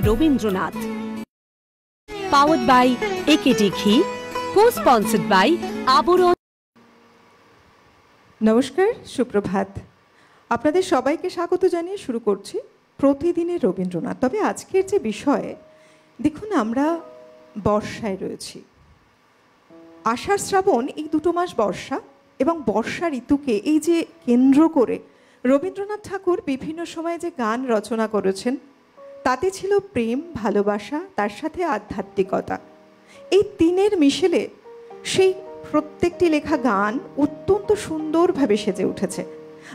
Rabindranath. Powered by AKD ঘি, কো-স্পন্সর্ড by আবরণ। নমস্কার, সুপ্রভাত। আপনাদের সবাইকে স্বাগত জানিয়ে শুরু করছি প্রতিদিনের রবীন্দ্রনাথ। তবে আজকের যে বিষয়, দেখুন আমরা বর্ষায় রয়েছি। আষাঢ় শ্রাবণ এই দুটো মাস বর্ষা, এবং বর্ষা ঋতুকে এই যে কেন্দ্র করে রবীন্দ্রনাথ ঠাকুর বিভিন্ন সময়ে যে গান রচনা করেছেন, তাতে ছিল প্রেম, ভালোবাসা, তার সাথে আধ্যাত্মিকতা। এই তিনের মিশেলে সেই প্রত্যেকটি লেখা গান অত্যন্ত সুন্দরভাবে সেজে উঠেছে,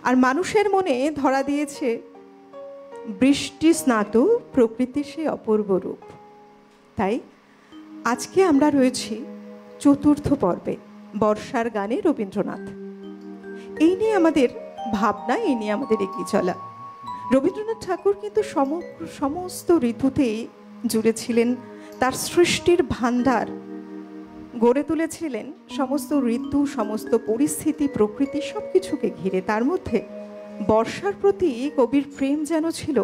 আর মানুষের মনে ধরা দিয়েছে বৃষ্টি স্নাত প্রকৃতির সেই অপূর্ব রূপ। তাই আজকে আমরা রয়েছি চতুর্থ পর্বে, বর্ষার গানে রবীন্দ্রনাথ। এই নিয়ে আমাদের ভাবনা, এই নিয়ে আমাদের এগিয়ে চলা। রবীন্দ্রনাথ ঠাকুর কিন্তু সমস্ত ঋতুতেই জুড়ে ছিলেন, তার সৃষ্টির ভান্ডার গড়ে তুলেছিলেন সমস্ত ঋতু, সমস্ত পরিস্থিতি, প্রকৃতি, সব কিছুকে ঘিরে। তার মধ্যে বর্ষার প্রতি কবির প্রেম যেন ছিল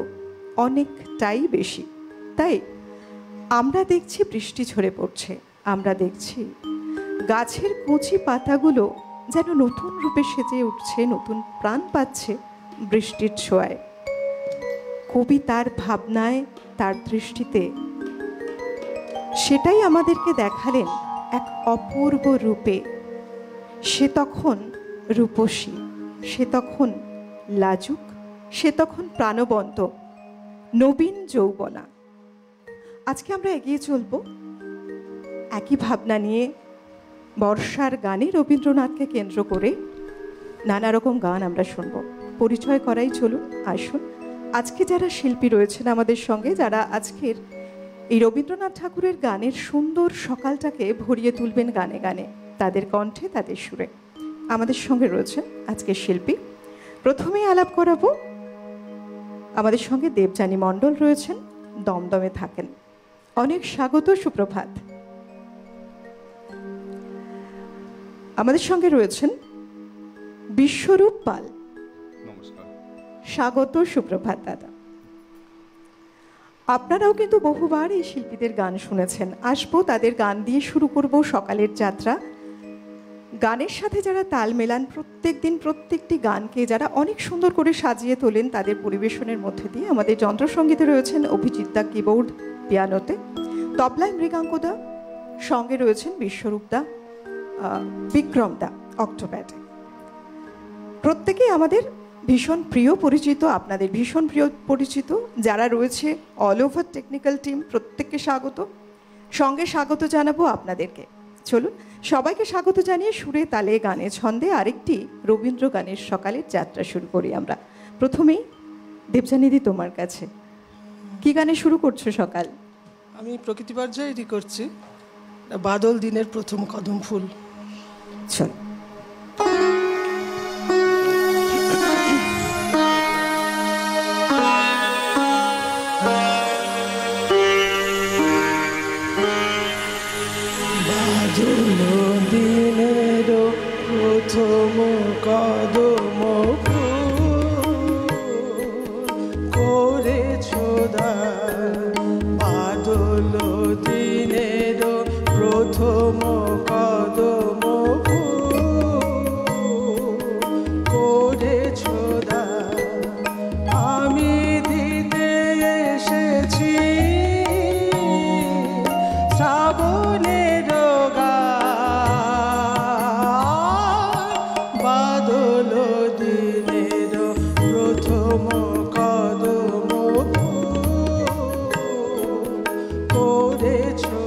অনেকটাই বেশি। তাই আমরা দেখছি বৃষ্টি ঝরে পড়ছে, আমরা দেখছি গাছের কচি পাতাগুলো যেন নতুন রূপে সেজে উঠছে, নতুন প্রাণ পাচ্ছে বৃষ্টির ছোঁয়ায়। কবি তার ভাবনায়, তার দৃষ্টিতে সেটাই আমাদেরকে দেখালেন এক অপূর্ব রূপে। সে তখন রূপসী, সে তখন লাজুক, সে তখন প্রাণবন্ত, নবীন যৌবনা। আজকে আমরা এগিয়ে চলব একই ভাবনা নিয়ে, বর্ষার গানে রবীন্দ্রনাথকে কেন্দ্র করে নানা রকম গান আমরা শুনব। পরিচয় করাই চলুন, আসুন। আজকে যারা শিল্পী রয়েছেন আমাদের সঙ্গে, যারা আজকের এই রবীন্দ্রনাথ ঠাকুরের গানের সুন্দর সকালটাকে ভরিয়ে তুলবেন গানে গানে, তাদের কণ্ঠে, তাদের সুরে, আমাদের সঙ্গে রয়েছেন আজকের শিল্পী। প্রথমেই আলাপ করাবো, আমাদের সঙ্গে দেবযানী মণ্ডল রয়েছেন, দমদমে থাকেন। অনেক স্বাগত, সুপ্রভাত। আমাদের সঙ্গে রয়েছেন বিশ্বরূপ পাল। নমস্কার, স্বাগত, সুপ্রভাত দাদা। আপনারাও কিন্তু বহুবার এই শিল্পীদের গান শুনেছেন। আসবো, তাদের গান দিয়ে শুরু করব সকালের যাত্রা। গানের সাথে যারা তাল মেলান, প্রত্যেক দিন প্রত্যেকটি গানকে যারা অনেক সুন্দর করে সাজিয়ে তোলেন, তাদের পরিবেশনের মধ্যে দিয়ে আমাদের যন্ত্রসঙ্গীতে রয়েছেন অভিজিৎ দা কিবোর্ড পিয়ানোতে, তবলায় মৃগাঙ্কদা, সঙ্গে রয়েছেন বিশ্বরূপদা, বিক্রমদা অক্টোপ্যাডে। প্রত্যেকেই আমাদের ভীষণ প্রিয় পরিচিত, আপনাদের ভীষণ প্রিয় পরিচিত। যারা রয়েছে অল ওভার টেকনিক্যাল টিম, প্রত্যেককে স্বাগত। সঙ্গে স্বাগত জানাবো আপনাদেরকে। চলুন সবাইকে স্বাগত জানিয়ে সুরে তালে গানে ছন্দে আরেকটি রবীন্দ্র গানের সকালের যাত্রা শুরু করি আমরা। প্রথমেই দেবযানীদি, তোমার কাছে কি গানে শুরু করছো সকাল? আমি প্রকৃতি পর্যায়ে করছি বাদল দিনের প্রথম কদম ফুল। চল। প্রথম কদম করেছো বাদল দিনের প্রথম কদম করেছো আমি দিতে এসেছি শ্রাবণের বাদল দিনের প্রথম কদম করেছো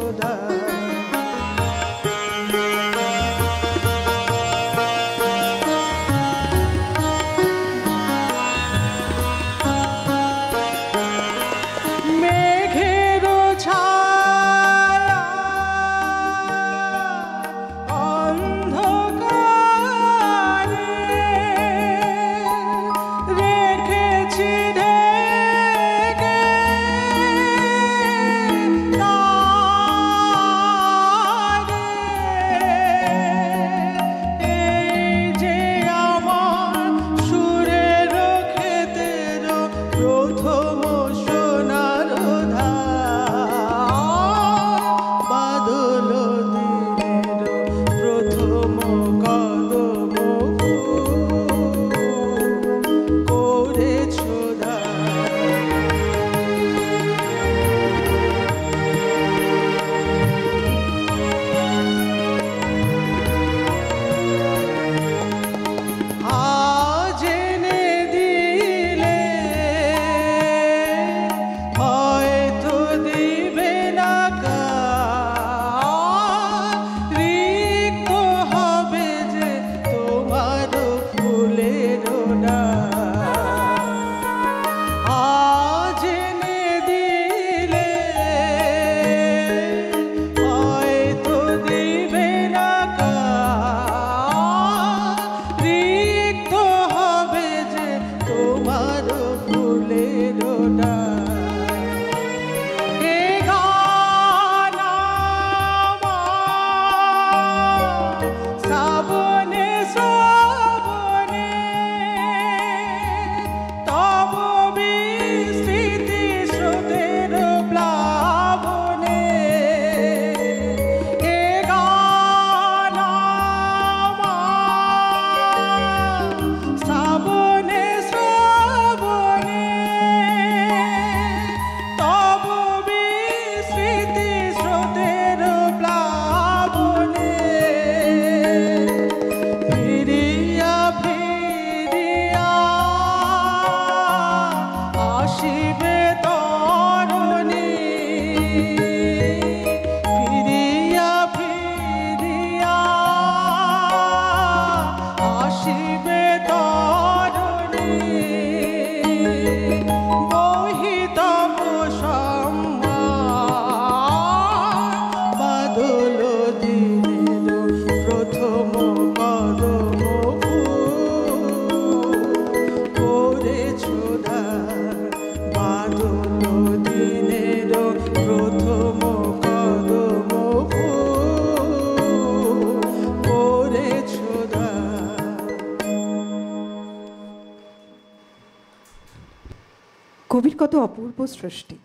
কবির কত অপূর্ব সৃষ্টি।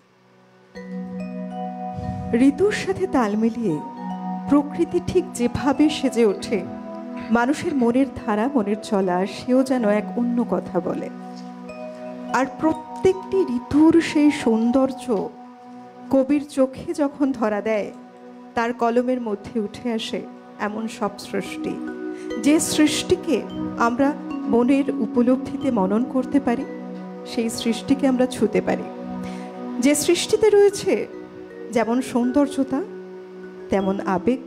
ঋতুর সাথে তাল মিলিয়ে প্রকৃতি ঠিক যেভাবে সেজে ওঠে, মানুষের মনের ধারা, মনের চলা, সেও যেন এক অন্য কথা বলে। আর প্রত্যেকটি ঋতুর সেই সৌন্দর্য কবির চোখে যখন ধরা দেয়, তার কলমের মধ্যে উঠে আসে এমন সব সৃষ্টি, যে সৃষ্টিকে আমরা মনের উপলব্ধিতে মনন করতে পারি, সেই সৃষ্টিকে আমরা ছুঁতে পারি। যে সৃষ্টিতে রয়েছে যেমন সৌন্দর্যতা, তেমন আবেগ,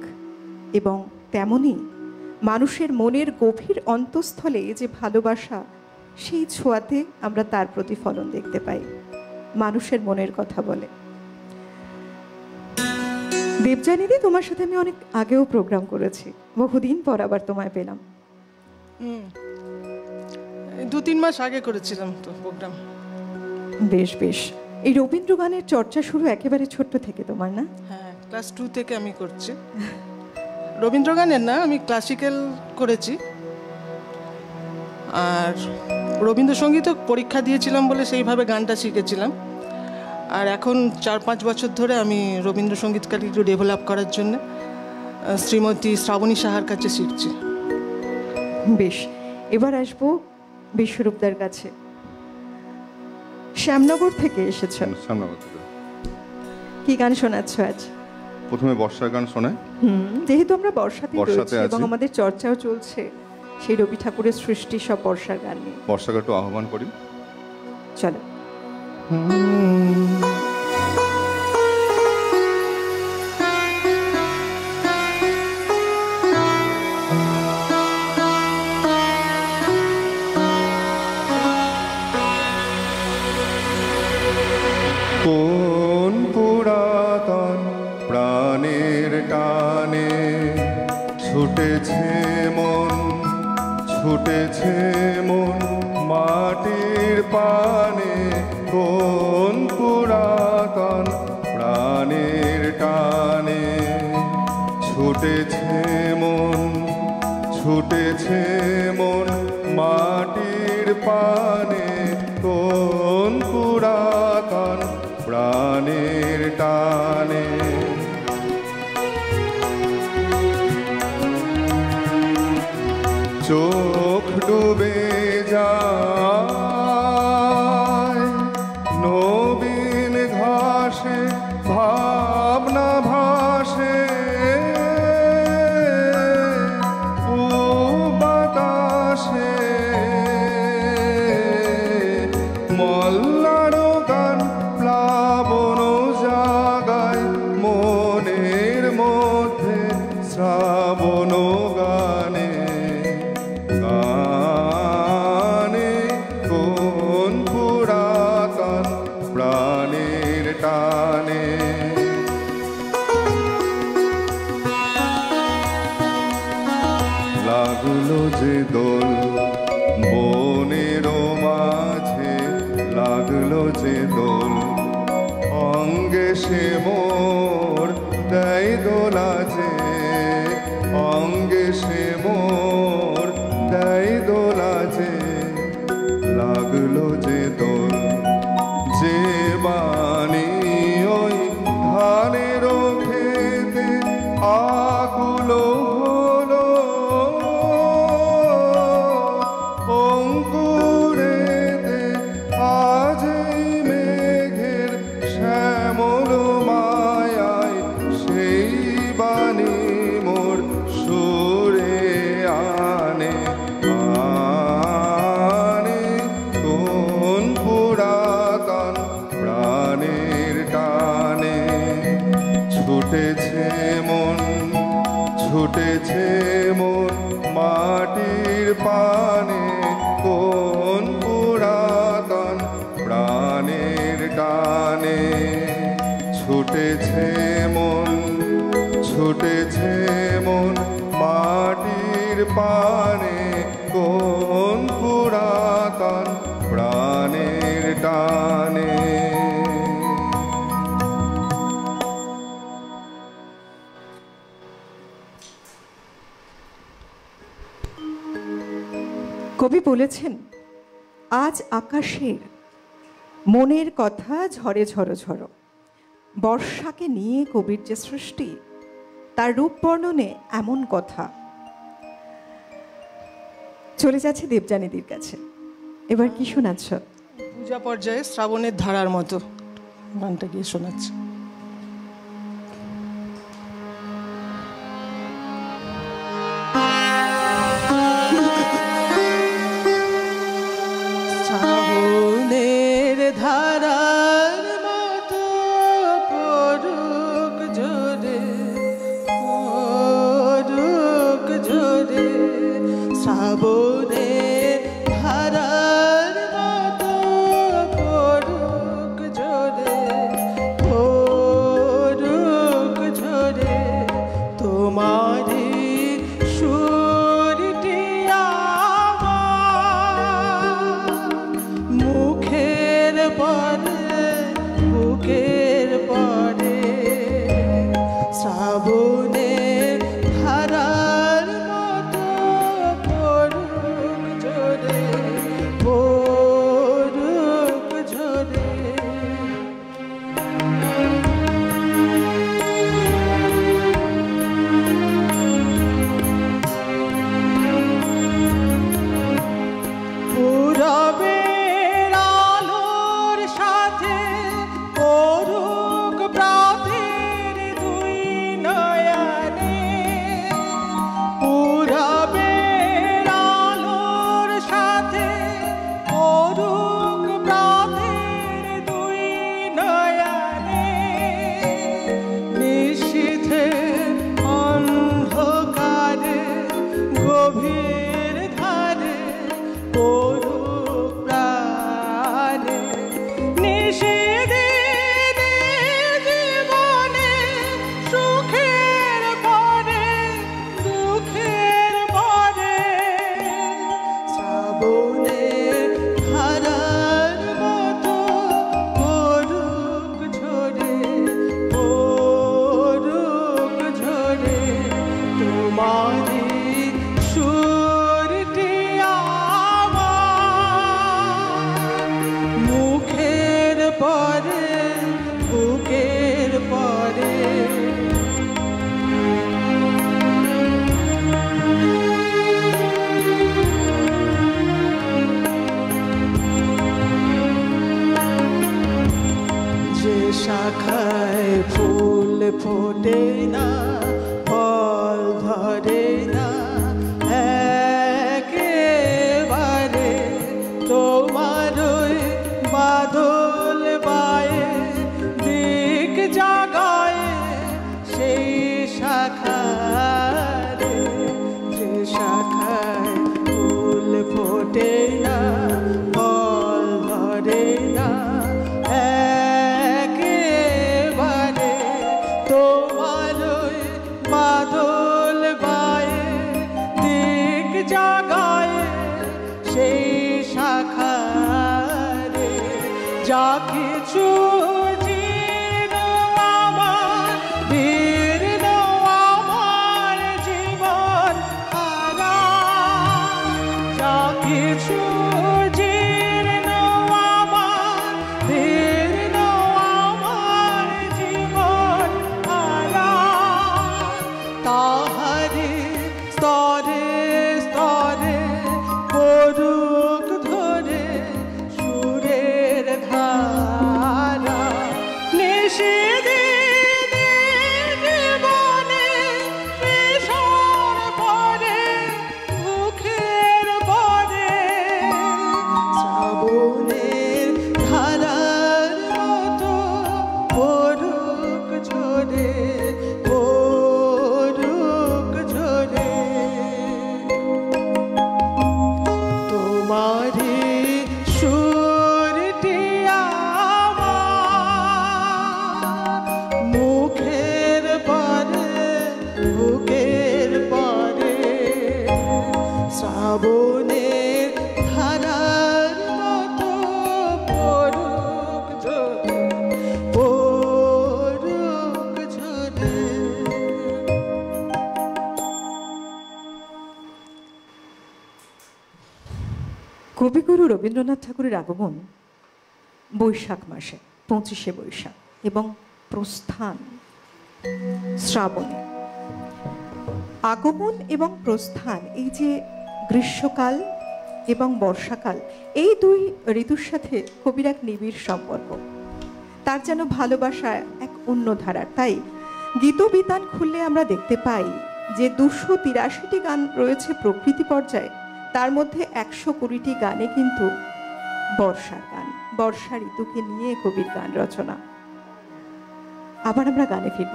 এবং তেমনই মানুষের মনের গভীর অন্তঃস্থলে যে ভালোবাসা, সেই ছোঁয়াতে আমরা তার প্রতিফলন দেখতে পাই। মানুষের মনের কথা বলে। দেবযানীদি, তোমার সাথে আমি অনেক আগেও প্রোগ্রাম করেছি, বহুদিন পর আবার তোমায় পেলাম। 2-3 মাস আগে করেছিলাম তো প্রোগ্রাম। বেশ বেশ। এই রবীন্দ্র গানের চর্চা শুরু একেবারে ছোট্ট থেকে তোমার, না? হ্যাঁ, ক্লাস 2 থেকে আমি করছি। রবীন্দ্র গানের না, আমি ক্লাসিক্যাল করেছি। আর রবীন্দ্রসঙ্গীতও পরীক্ষা দিয়েছিলাম বলে সেইভাবে গানটা শিখেছিলাম। আর এখন 4-5 বছর ধরে আমি রবীন্দ্রসঙ্গীতটাকে একটু ডেভেলপ করার জন্য শ্রীমতী শ্রাবণী সাহার কাছে শিখছি। বেশ, এবার আসবো বিশ্বরূপদার কাছে। শ্যামনগর থেকে এসেছেন। শ্যামনগর থেকে। কি গান শোনাচ্ছ আজ? প্রথমে বর্ষার গান শোনায়। যেহেতু আমরা বর্ষাতে রয়েছি এবং আমাদের চর্চাও চলছে সেই রবি ঠাকুরের সৃষ্টি সব বর্ষার গান নিয়ে, বর্ষাকে একটু আহ্বান করি। চলো। কোন পুরাতন প্রাণের টানে ছুটেছে মন, ছুটেছে মন মাটির পানে। কোন পুরাতন প্রাণের টানে ছুটেছে মন, ছুটেছে মন মাটির পানে। কোন পুরাতন প্রাণের টানে চোখ ডুবে যায় নবীন ঘাসে, ভাবনা ভাসে বাতাসে। মল্লার গান প্লাবন জাগায় মনের মধ্যে, শ্রাবণ গানে গানে। কোন পুরাতন প্রাণের টানে লাগলো যে দোল বনের মাঝে, লাগলো যে দোল অঙ্গে সে মোর দেয় দোলা যে, অঙ্গে সে মোর দেয় দোলা যে। লাগলো যে দোল যে বাণী ওই ধানের খেতে আকুলো হলো, অঙ্কুরেতে আজ এই মেঘের শ্যামল মায়ায় সেই বাণী মোর সুরে আনে আনে। কোন পুরাতন প্রাণের টানে ছুটেছে মন, ছুটেছে মন মাটির পানে। কোন পুরাতন প্রাণের টানে ছুটেছে মন, ছুটেছে মন মাটির পানে। কোন পুরাতন প্রাণের টানে কবি বলেছেন, আজ আকাশের মনের কথা ঝরে ঝরো ঝরো। বর্ষাকে নিয়ে কবির যে সৃষ্টি, তার রূপ বর্ণনে এমন কথা। চলে যাচ্ছে দেবযানীদির কাছে। এবার কি শোনাচ্ছ? পূজা পর্যায়ে শ্রাবণের ধারার মতো গানটা গিয়ে শোনাচ্ছি। শ্রাবণের ধারার মতো পড়ুক ঝরে, পড়ুক ঝরে। শ্রাবণের ধারার মতো পড়ুক ঝরে, পড়ুক ঝরে। তোমারি সুরটি মুখের পরে, বুকের পরে। শ্রাবণের ধারার মতো পড়ুক ঝরে, পড়ুক ঝরে। পূরবের আলোর সাথে পড়ুক প্রাতের দুই নয়নে। পূরবের আলোর সাথে পড়ুক প্রাতের দুই নয়নে। নিশীথে অন্ধকারে গভীর ধারে পড়ুক প্রাণে। নিষেধে জীবনে সুখের পরে, দুঃখের পরে। শ্রাবণের ধারার মতো পড়ুক ঝরে, পড়ুক ঝরে। তোমারি সুরটি মুখের পরে, বুকের পরে। যে শাখায় ফুল ফোটে না, ফল ধরে না একেবারে, তোমার ওই বাদল বায়ে দিক জাগায় সেই শাখারে। যে শাখায় ফুল ফোটে না, ফল ধরে না একেবারে, তোমার ওই বাদল বায়ে দিক জাগায় সেই শাখারে। যা কিছু জীর্ণ আমার, দীর্ণ আমার জীবন হারা। যা কিছু জীর্ণ আমার, দীর্ণ আমার জীবন হারা। তাহারি স্তরে স্তরে পড়ুক ধরে সুরের ধারা। নিষেধে জীবনে বিষর পরে, মুখের পরে। শ্রাবণের ধারার মতো পড়ুক ঝরে, পড়ুক ঝরে। তোমারি সুরটি মুখের পরে, বুকের পরে। শ্রাবণের ধারার মতো পড়ুক ঝরে, পড়ুক ঝরে। কবিগুরু রবীন্দ্রনাথ ঠাকুরের আগমন বৈশাখ মাসে 25শে বৈশাখ এবং প্রস্থান শ্রাবণে। আগমন এবং প্রস্থান, এই যে গ্রীষ্মকাল এবং বর্ষাকাল, এই দুই ঋতুর সাথে কবির এক নিবিড় সম্পর্ক। তার যেন ভালোবাসা এক অন্য ধারার। তাই গীতবিতান খুললে আমরা দেখতে পাই যে 283টি গান রয়েছে প্রকৃতি পর্যায়ে, তার মধ্যে 120টি গানে কিন্তু বর্ষার গান, বর্ষা ঋতুকে নিয়ে কবির গান রচনা। আবার আমরা গানে ফিরব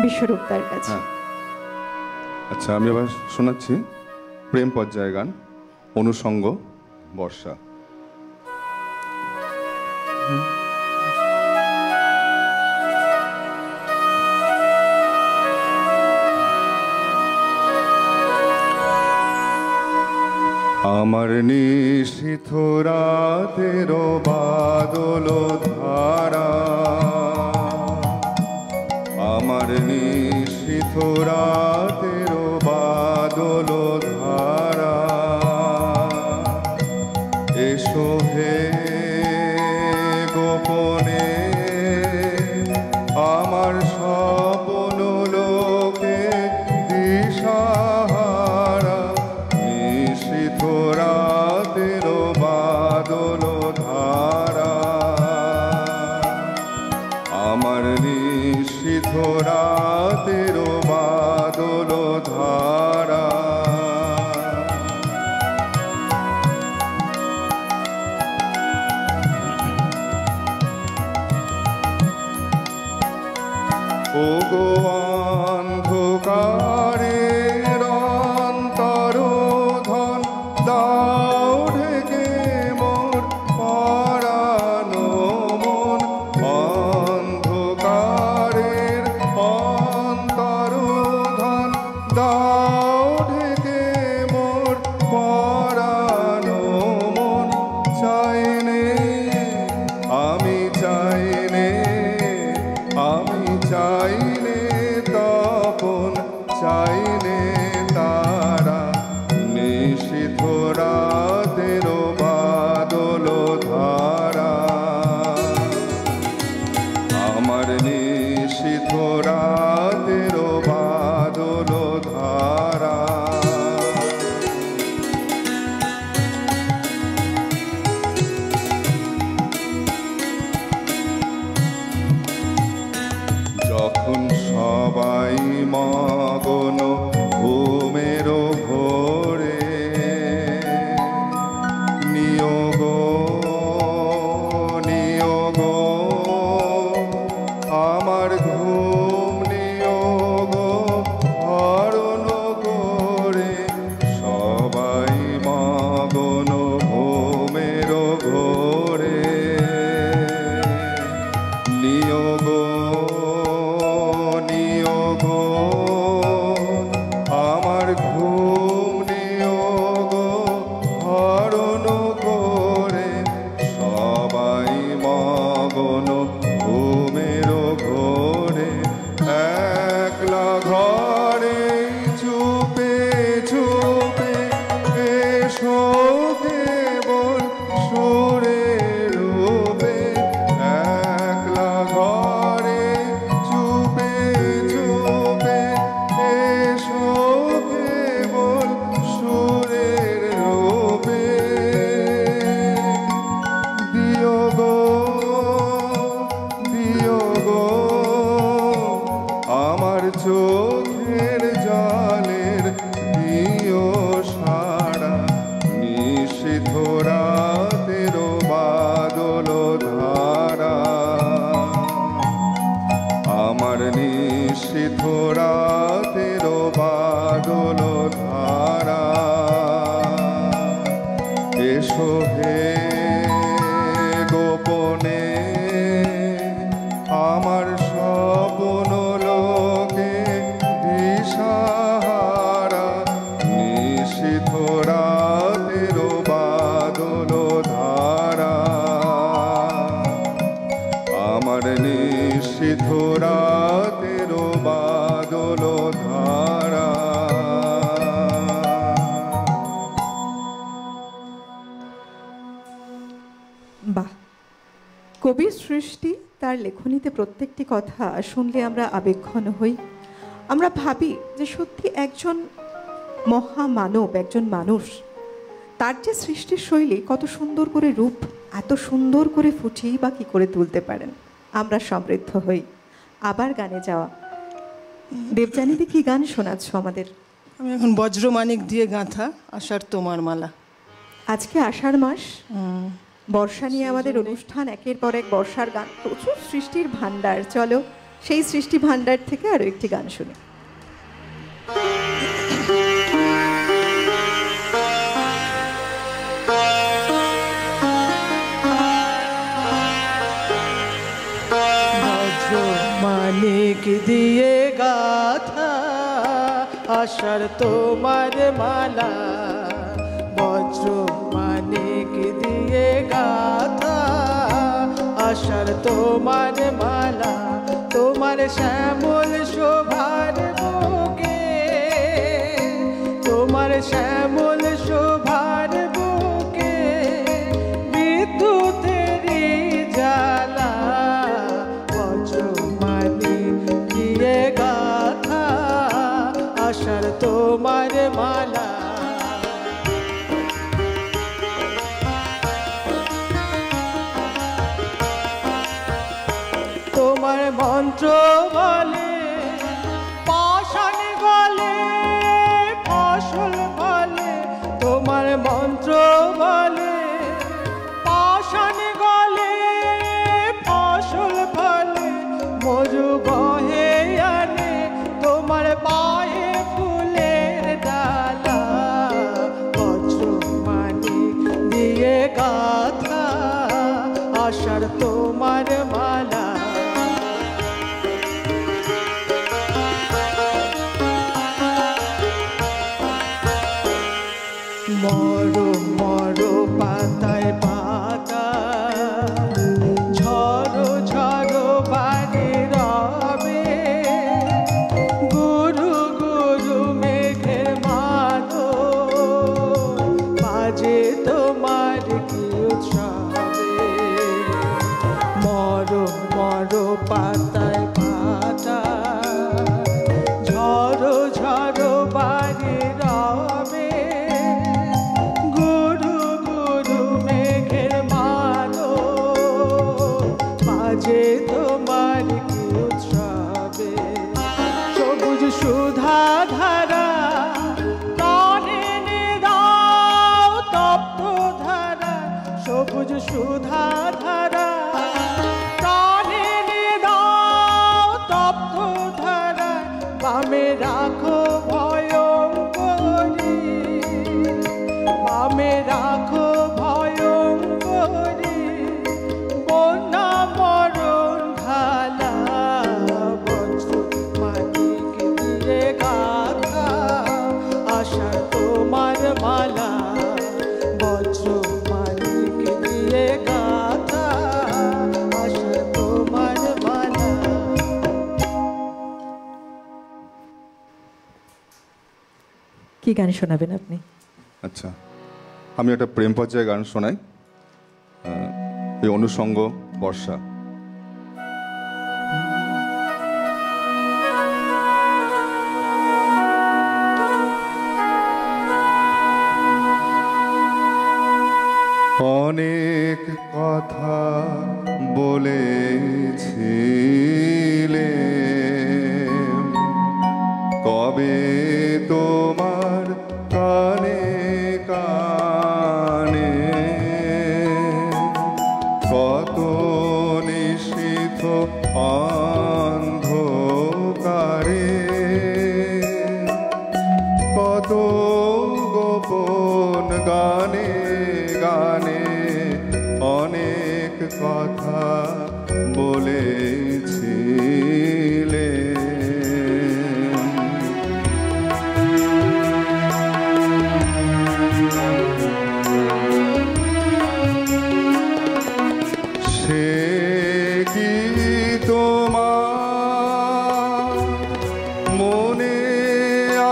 বিশ্বরূপদার কাছে। আচ্ছা, আমি আবার শোনাচ্ছি প্রেম পর্যায় গান, অনুষঙ্গ, বর্ষা। আমার নিশীথ রাতের বাদল ধারা, আমার নিশীথ রাতের বাদল ধারা, এসো হে গোপনে আমার স্বপ্ন লোকে দিশাহারা, নিশীথ রাতের বাদল ধারা, আমার নিশীথ রাতের বাদল ধারা। ও গো অন্ধকারের অন্তরোধন, দাও ঢেকে মোর পরানো মন, অন্ধকারের অন্তরোধন, দাও ঢেকে মোর পরানো মন, চাইনে আমি চাইনে, আমি চাইনে তপন, চাইনে তারা, নিশীথ রাতের বাদল ধারা, আমার নিশীথ রাতের বাদল ধারা। যখন সবাই মগন ঘুমের ভোরে, নিয়োগ নিয়োগ আমার ঘুম নিয়োগ হরণ করে, সবাই মগন ঘুমের ঘোরে, নিয়োগ নিয়োগ আমার ঘুম নিয়োগ হরণ করে, সবাই মগন ঘুমের ঘোরে, একলা ঘরে চুপে চুপে এসো কেবল সুরে রূপে, একলা ঘরে চুপে চুপে এসো কেবল সুরের রূপে, দিও গো দিও গো আমার চোখের জলের দিও সারা, নিশীথ রাতের বাদল ধারা, আমার নিশীথ রাতের বাদল ধারা, এসো হে গোপনে আমার স্বপ্ন লোকে দিশাহারা, নিশীথ রাতের বাদল ধারা, আমার নিশীথ রাতের বাদল ধারা। সৃষ্টি, তার লেখনীতে প্রত্যেকটি কথা শুনলে আমরা আবেগঘন হই। আমরা ভাবি যে সত্যি একজন মহামানব, একজন মানুষ, তার যে সৃষ্টির শৈলী, কত সুন্দর করে রূপ এত সুন্দর করে ফুটিয়েই বা কী করে তুলতে পারেন। আমরা সমৃদ্ধ হই। আবার গানে যাওয়া, দেবযানীদি কি গান শোনাচ্ছ আমাদের? আমি এখন বজ্রমানিক দিয়ে গাঁথা আষাঢ় তোমার মালা। আজকে আষাঢ় মাস, বর্ষা নিয়ে আমাদের অনুষ্ঠান, একের পর এক বর্ষার গান, প্রচুর সৃষ্টির ভাণ্ডার। চলো সেই সৃষ্টি ভাণ্ডার থেকে আরও একটি গান শুনি। বজ্রমানিক দিয়ে গাথা আষাঢ় তোমার মালা, বজ্রমানিক দিয়ে গাথা আষাঢ় তোমার মালা, তোমার শ্যামল শোভার বুকে, তোমার শ্যামল শোভার বুকে বিদ্যুতেরই জ্বালা, বজ্রমানিক দিয়ে গাথা আষাঢ় তোমার মালা। তোমার মন্ত্র বলে পাষাণ গলে ফসল ফলে, তোমার মন্ত্র বলে পাষাণ গলে ফসল ফলে, মরু বহে আনে তোমার পায়ে ফুলের ডালা, বজ্রমানিক দিয়ে গাথা আষাঢ় তোমার মালা। মরো মরো পাতায় পাতা ঝড়ো ঝড়ো বাড়ি রবে, গুরু গুরু মেঘের মাদো বাজে তোমার কি উৎসবে, মরো মরো পাতায় পাতা ঝড়ো ঝড়ো বাড়ি রবে, গুরু গুরু মেঘের মালো বাজে তোমার কি উৎসবে, সবুজ সুধা ধারা প্রাণে দাও তপ্ত ধারা, সবুজ সুধা ধারা প্রাণে দাও তপ্ত ধারা, বামে রাখো ভয়ঙ্করী, বামে রাখো ভয়ঙ্করী বন্যা মরণ ঢালা, বজ্রমানিক দিয়ে গাথা আষাঢ় তোমার মালা, বজ্রমানিক দিয়ে গাথা আষাঢ় তোমার মালা। কি গান শোনাবেন আপনি? আচ্ছা, আমি একটা প্রেম পর্যায়ে গান শোনাই, এই অনুষঙ্গ বর্ষা। অনেক কথা বলেছিলে, কবে তোমার কানে কানে, কত নিশীথ অন্ধকারে, কত গোপন গানে গানে অনেক কথা বলেছিলে, সে কি তোমার মনে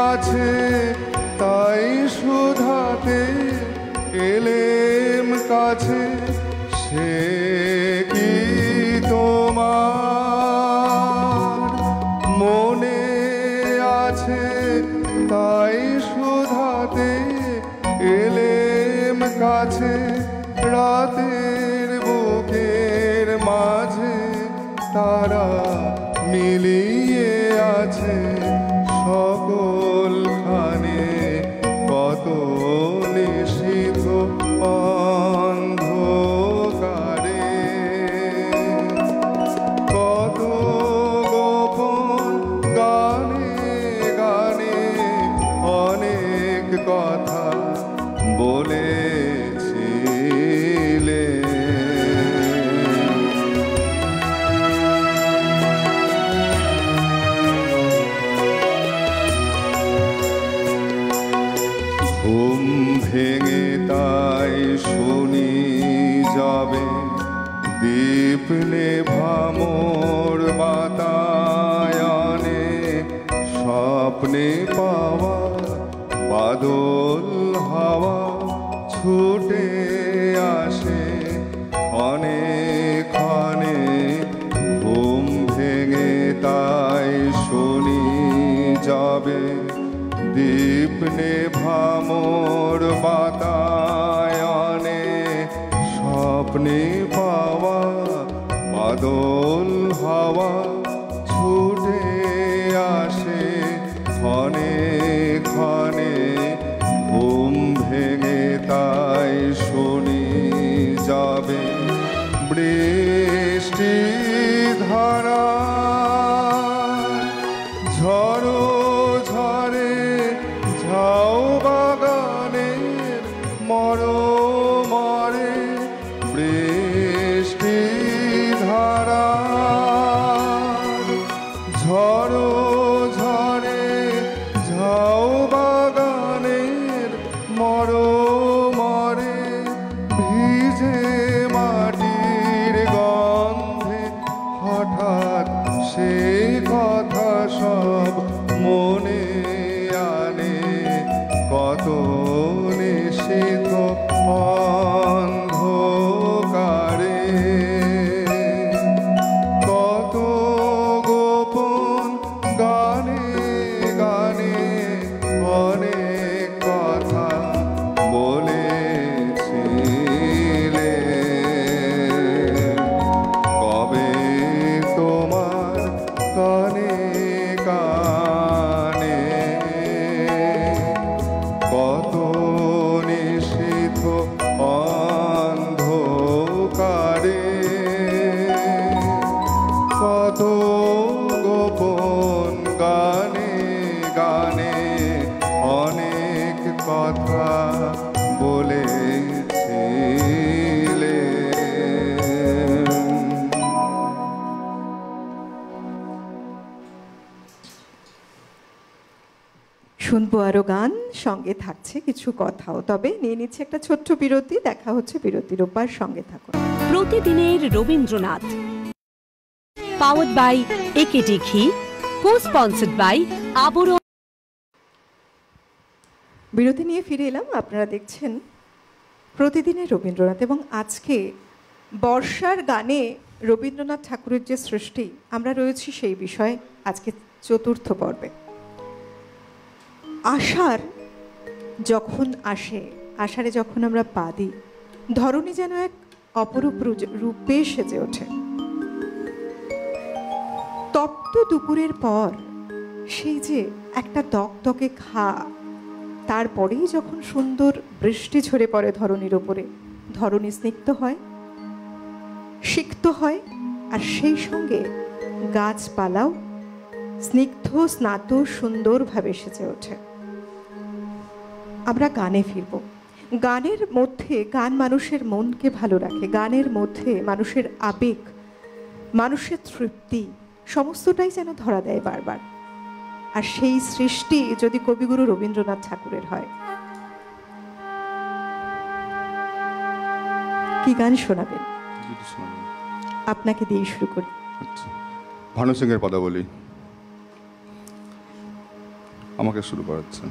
আছে? তাই শুধাতে এলেম কাছে, সে কি তাই শুধাতে এলেম কাছে রাতের বুকের মাঝে তারা মিলিয়ে আছে সকলখানে কত নিশীথ অন্ধকারে কত গোপন গানে গানে অনেক কথা বলেছিলে ঘুম ভেঙে তাই শুনি যাবে দীপলে ভামোর বাতায়নে স্বপ্নে পাওয়া বাদল হাওয়া ছুটে আসে অনেক ক্ষণে ঘুম ভেঙে তাই শুনি যাবে দীপনে ভামোর বাতায়নে স্বপ্নে পাওয়া বাদল হাওয়া ছুটে আসে ক্ষণে ক্ষণে ঘুম ভেঙে তাই শুনি যাবে বৃষ্টি ধারা ঝড়ো ঝরে ঝাউ বাগানের মরে বৃষ্টি ধারা ঝড়ো ঝরে ঝাউ বাগানের মরে ভিজে মাটির গন্ধে হঠাৎ সেই কথা সব মনে আনে কত নিশীথ অন্ধকারে কত গোপন গানে গানে অনেক কথা বলেছিলে কবে তোমার কানে কানে কত নিশীথ অন্ধকারে কত গোপন গানে গানে অনেক কথা বলেছিলে শুনবো আরো গান, সঙ্গে থাকছে কিছু কথাও। তবে নিয়ে নিচ্ছে একটা ছোট্ট বিরতি, দেখা হচ্ছে বিরতির ওপার, সঙ্গে থাকুন। প্রতিদিনের রবীন্দ্রনাথ পাওয়ার্ড বাই একেডি ঘি, কো স্পন্সর্ড বাই আবরণ। বিরতি নিয়ে ফিরে এলাম। আপনারা দেখছেন প্রতিদিনের রবীন্দ্রনাথ, এবং আজকে বর্ষার গানে রবীন্দ্রনাথ ঠাকুরের যে সৃষ্টি, আমরা রয়েছি সেই বিষয়ে আজকে চতুর্থ পর্বে। আষাঢ় যখন আসে, আষাঢ়ে যখন আমরা পা দিই, ধরণী যেন এক অপরূপ রূপে সেজে ওঠে। তপ্ত দুপুরের পর সেই যে একটা দকদকে ঘা, তারপরেই যখন সুন্দর বৃষ্টি ঝরে পড়ে ধরণীর ওপরে, ধরণী স্নিগ্ধ হয়, সিক্ত হয়, আর সেই সঙ্গে গাছপালাও স্নিগ্ধ স্নাত সুন্দরভাবে সেজে ওঠে। আমরা গানে ফিরব। গানের মধ্যে, গান মানুষের মনকে ভালো রাখে, গানের মধ্যে মানুষের আবেগ, মানুষের তৃপ্তি সমস্তটাই যেন ধরা দেয় বারবার। আর সেই সৃষ্টি যদি কবিগুরু রবীন্দ্রনাথ ঠাকুরের হয়, কি গান শোনাবেন? আপনাকে দিয়ে শুরু করি। ভানু সিং এর পদাবলী আমাকে শুরু করাচ্ছেন।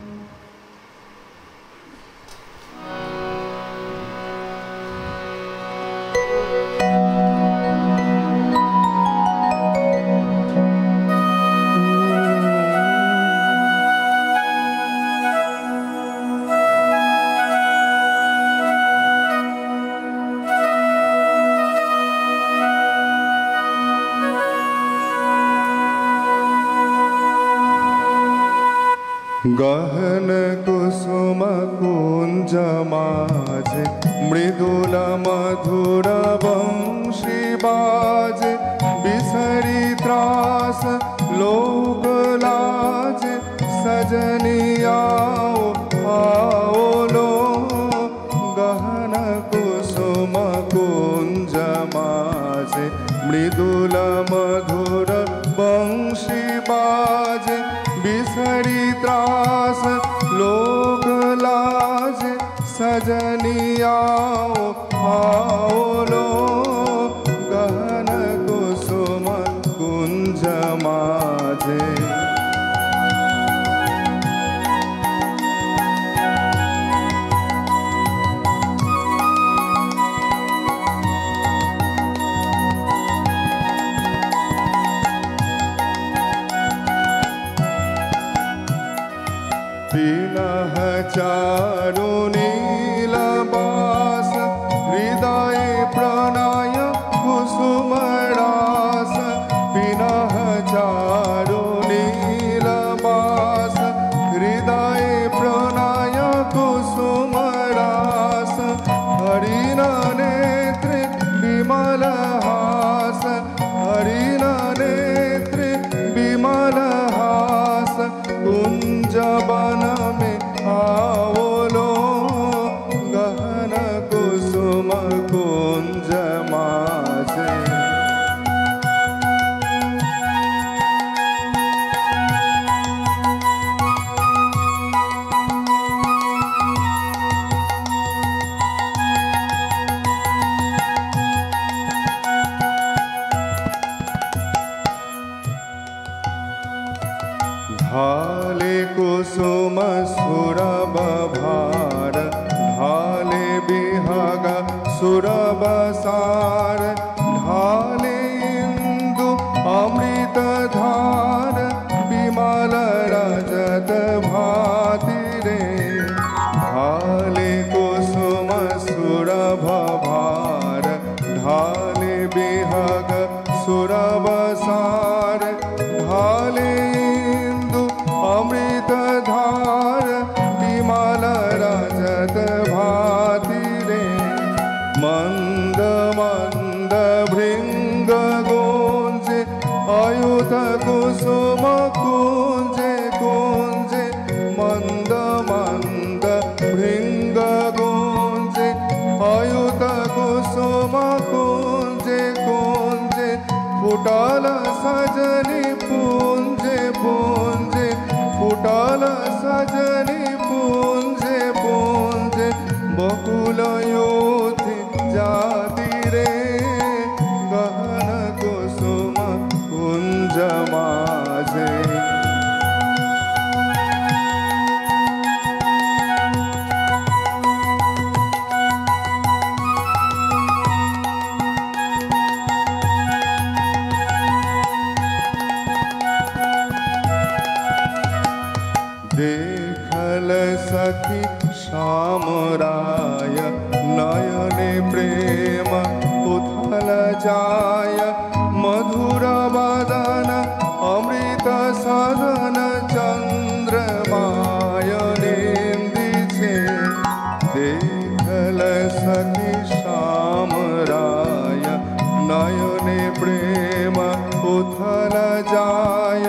गहन कुसुम कुंज माझे मृदुल मधुर वंशी बाजे बिसरी त्रास लोक लाजे सजनी आओ आओ लो गहन कुसुम कुंज माझे मृदुल मधुर वंशी बाजे बिसरी त्रास लोक लाज सजनी आओ आओ लो गहन कुसुम कुंज माझे चारु नीलबास हृदय प्रणय कुसुम रास पिनः चारु नीलबास हृदय प्रणय कुसुम रास हरिण नेत्र विमल हास हरिण नेत्र विमल हास कुंज वन में आओ लो गहन कुसुम कुंज माझे ढाले कुसुम सुरभ भार ढाले बिहग सुरभ सार ढाले इंदु अमृत धार विमल रजत भाति रे ढाले कुसुम सुरभ भार ढाले बिहग सुरभ सार ढाले अमृत धार विमल रजत भाति रे मंद मंद भृंग गोंजे अयुत कुसुम कुंजे कुंजे मंद मंद भृंग गोंजे अयुत कुसुम कुंजे कुंजे फुटल सजनी पूंजे पूंजे फुटल सजनी पूंजे पूंजे बकुल योधि जाति रे गहन कुसुम कुंज माझे देखल सखी श्याम राय नयने प्रेम उथल जाय मधुर वदन अमृत सदन चंद्रमायनेंदिछे देखल सखी श्याम राय नयने प्रेम उथल जाय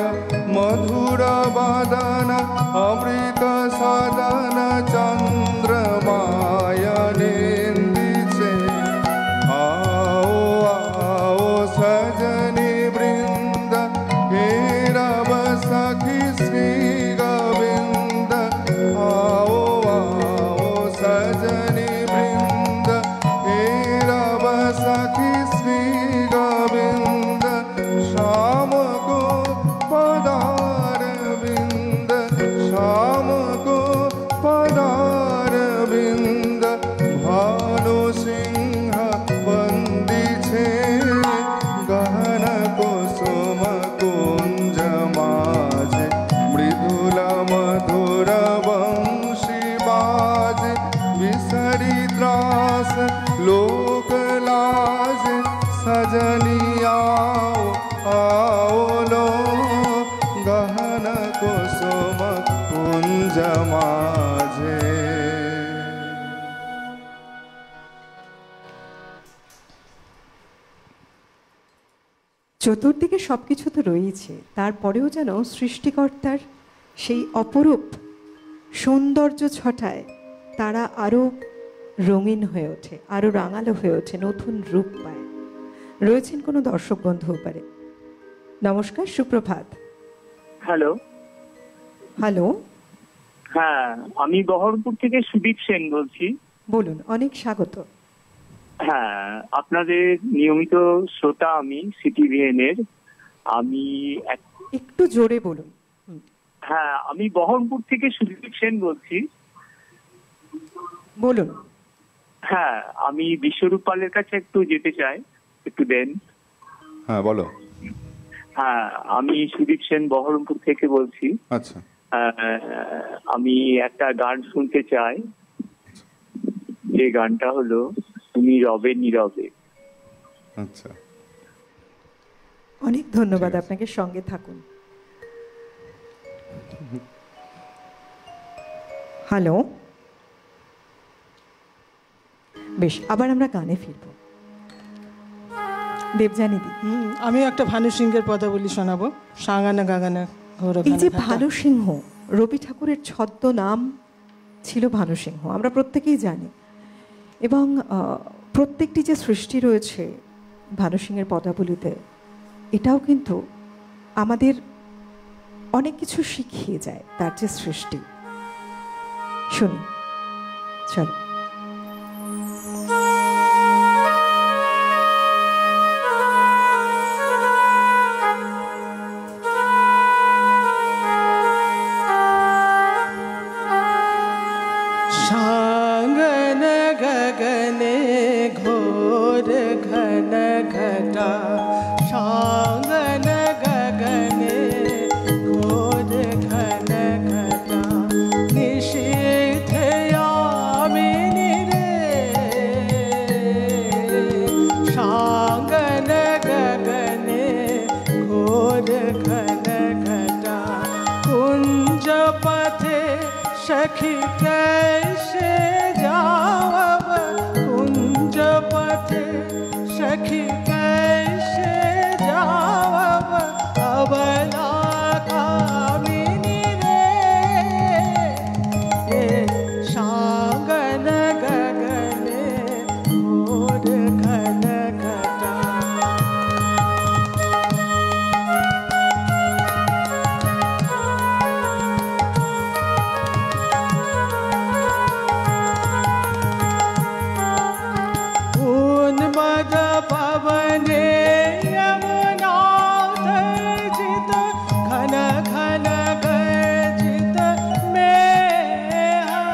मधुर वदन अमृत सदन चंद्रमायनेंदिछे आओ आओ सजनी वृंद हे रव सखी श्री गोविंद आओ आओ सजनी वृंद हे रव सखी श्री गोविंद शाम को पदार बिंद शाम को पदार बिंद भानु सिंह बंदिछे गहन कुसुम कुंज माझे मृदुल मधुर वंशी बाजे बिसरी त्रास लोक लाज सजनी आओ आओ लो गहन कुसुम कुंज মাঝে। চতুর্দিকে সবকিছু তো রয়েছে, তারপরেও যেন সৃষ্টিকর্তার সেই অপরূপ সৌন্দর্য ছটায় তারা আরো রঙিন হয়ে ওঠে, আরো রাঙালো হয়ে ওঠে, নতুন রূপ পায়। রয়েছেন কোনো দর্শক বন্ধু পারে। নমস্কার, সুপ্রভাত। হ্যালো। হ্যালো, হ্যাঁ, আমি বহরমপুর থেকে সুদীপ সেন বলছি। বলুন, অনেক স্বাগত। হ্যাঁ, আপনাদের নিয়মিত শ্রোতা আমি, সিটিভিএন এর। আমি একটু জোরে বলুন। হ্যাঁ, আমি বহরমপুর থেকে সুদীপ সেন বলছি। বলুন। হ্যাঁ, আমি বিশ্বরূপ পালের কাছে একটু যেতে চাই, একটু দেন। হ্যাঁ, বলো। হ্যাঁ, আমি সুদীপ সেন বহরমপুর থেকে বলছি। আচ্ছা, আমি একটা গান শুনতে চাই, যে গানটা হলো তুমি রবে নীরবে। আচ্ছা, অনেক ধন্যবাদ আপনাকে, সঙ্গে থাকুন। হ্যালো, বেশ, আবার আমরা গানে ফিরব। দেবযানী দি, আমি একটা ভানু সিংহের পদাবলী শোনাবো, সাঙ্গানা গাগানা। এই যে ভানু সিংহ, রবি ঠাকুরের ছদ্ম নাম ছিল ভানু সিংহ, আমরা প্রত্যেকেই জানি। এবং প্রত্যেকটি যে সৃষ্টি রয়েছে ভানু সিংহের পদাবলীতে, এটাও কিন্তু আমাদের অনেক কিছু শিখিয়ে যায়, তার যে সৃষ্টি। শুনি, চলো। সাঙ্গন গগনে ঘোর ঘন ঘটা, সাঙ্গন গগনে ঘোর ঘন ঘটা, নিশীথ यामिनी रे, साङ्गन गगने घोर घन घटा, कुंज पथे सखी कैसे जावब, कुंज पथे सखी कैसे जावब, अबला कामिनी रे, साङ्गन गगने घोर घन घटा। उन्मद पवने यमुना तर्जित, घन घन गर्जित मेहा,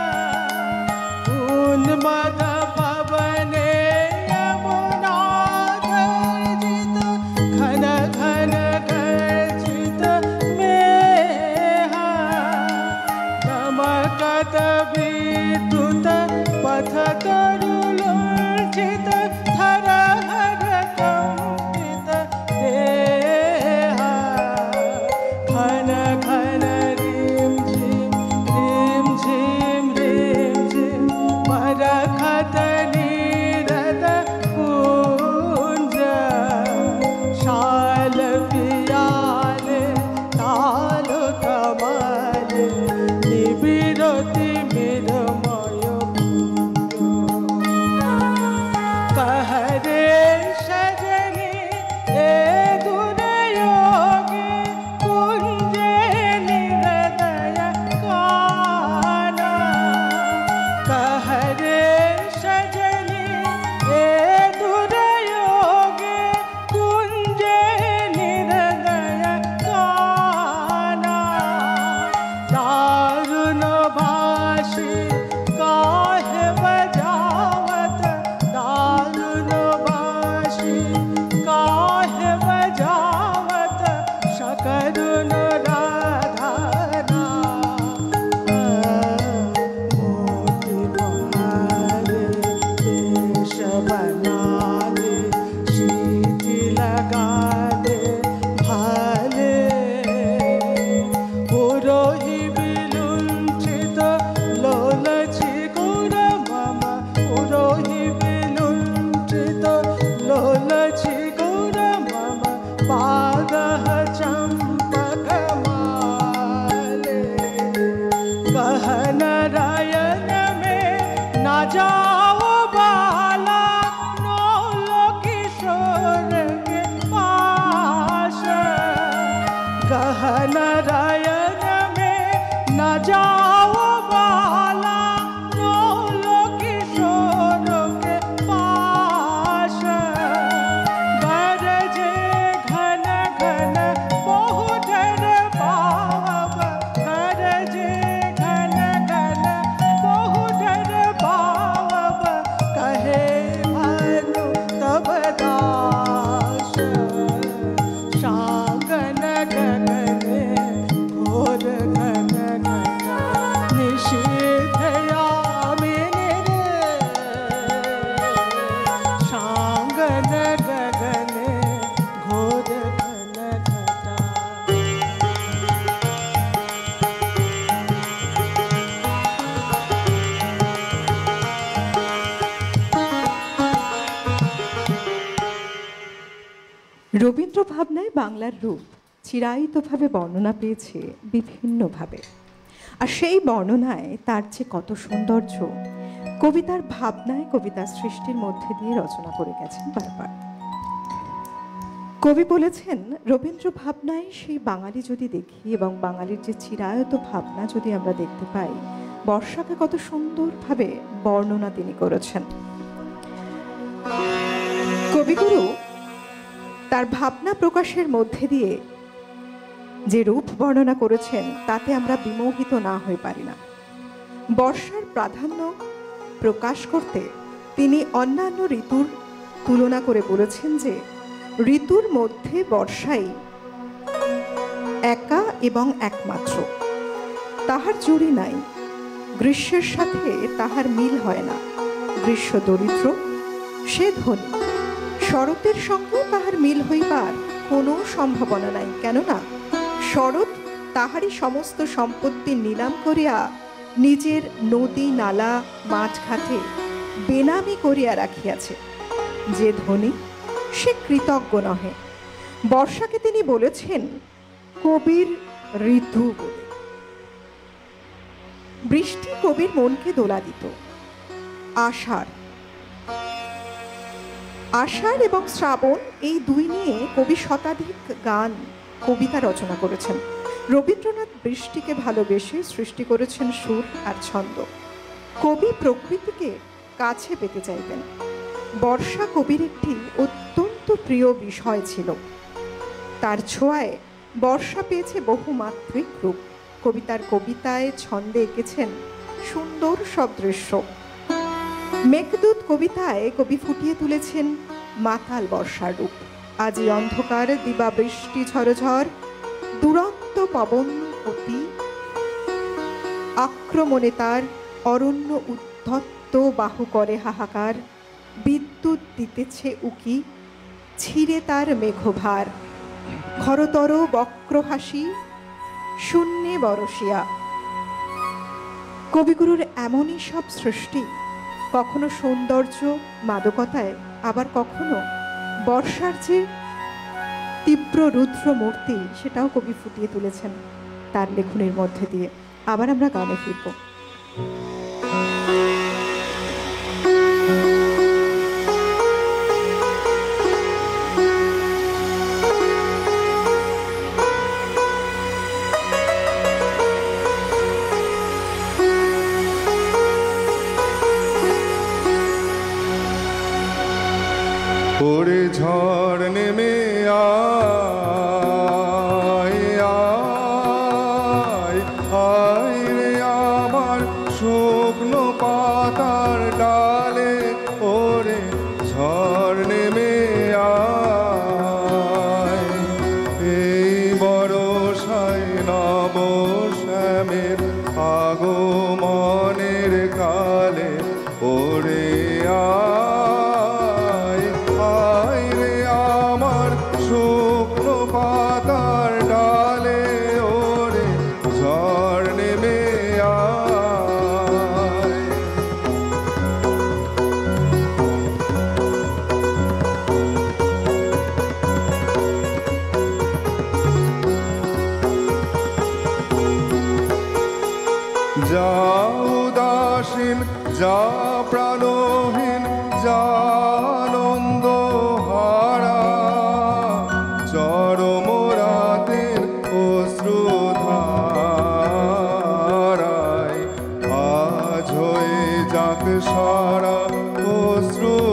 उन्मद पवने यमुना तर्जित, घन घन गर्जित मेहा, चमकत विद्युत पथ तरुलुंठित, थर हर कंपित देहा, घन घन रीम झिम रीम झिम रीम झिम, मरखत नीरद कुंज, शाल पियाले ताल कमाल, निबिड़ति मृदमय कहरे सजनी ए दुरयोगी, कुंजे निरदय काना, कहरे सजनी ए दुरयोगी, कुंजे निरदय काना, दारुण भार রবীন্দ্র ভাবনায় বাংলার রূপ চিরায়িতভাবে বর্ণনা পেয়েছে বিভিন্নভাবে, আর সেই বর্ণনায় তার যে কত সৌন্দর্য কবিতার ভাবনায়, কবিতার সৃষ্টির মধ্যে দিয়ে রচনা করে গেছেন বারবার। কবি বলেছেন, রবীন্দ্র ভাবনায় সেই বাঙালি যদি দেখি এবং বাঙালির যে চিরায়ত ভাবনা যদি আমরা দেখতে পাই, বর্ষাকে কত সুন্দরভাবে বর্ণনা তিনি করেছেন। কবিগুরু তার ভাবনা প্রকাশের মধ্যে দিয়ে যে রূপ বর্ণনা করেছেন তাতে আমরা বিমোহিত না হয়ে পারি না। বর্ষার প্রাধান্য প্রকাশ করতে তিনি অন্যান্য ঋতুর তুলনা করে বলেছেন যে ঋতুর মধ্যে বর্ষাই একা এবং একমাত্র, তাহার জুড়ি নাই, গ্রীষ্মের সাথে তাহার মিল হয় না, গ্রীষ্ম দরিদ্র, সে ধনী, শরতের সঙ্গে তাহার মিল হইবার কোনো সম্ভাবনা নাই, কেননা শরৎ তাহারই সমস্ত সম্পত্তি নিলাম করিয়া নিজের নদী নালা মাঠঘাটে বেনামি করিয়া রাখিয়াছে, যে ধনী সে কৃতজ্ঞ নহে। বর্ষাকে তিনি বলেছেন কবির ঋতু বলে। বৃষ্টি কবির মনকে দোলা দিত। আষাঢ় এবং শ্রাবণ এই দুই নিয়ে কবি শতাধিক গান কবিতা রচনা করেছেন। রবীন্দ্রনাথ বৃষ্টিকে ভালোবেসে সৃষ্টি করেছেন সুর আর ছন্দ। কবি প্রকৃতিকে কাছে পেতে চাইতেন। বর্ষা কবির একটি অত্যন্ত প্রিয় বিষয় ছিল। তার ছোঁয়ায় বর্ষা পেয়েছে বহুমাত্রিক রূপ। কবিতার কবিতায় ছন্দে এঁকেছেন সুন্দর সব দৃশ্য। মেঘদূত কবিতায় কবি ফুটিয়ে তুলেছেন মাতাল বর্ষার রূপ। আজি অন্ধকার দিবা বৃষ্টি ঝড়ঝড়, দুরন্ত পবন অতি আক্রমণে তার অরণ্য উদ্ধত্ত বাহু করে হাহাকার, বিদ্যুৎ দিতেছে উকি ছিঁড়ে তার মেঘভার, ঘরতর বক্রহাসি শূন্যে বরসিয়া। কবিগুরুর এমনই সব সৃষ্টি, কখনো সৌন্দর্য মাদকতায়, আবার কখনো বর্ষার যে তীব্র রুদ্র মূর্তি সেটাও কবি ফুটিয়ে তুলেছেন তার লেখনের মধ্যে দিয়ে। আবার আমরা গানে ফিরব। ওরে ঝড় নেমে আয় আয় আয় রে আমার শুকনো পাতার ডালে, ওরে ঝড় নেমে আয়, এই বরষায় নব শ্যামের আগমনের কালে, ওরে শুকনো পাতার ডালে, ওরে ঝড় নেমে আয়। যা উদাসীন, যা প্রাণহীন, যা আনন্দ হারা, চরম রাতের অশ্রুধারায় আজ হয়ে যাক সারা অশ্রুধারায়,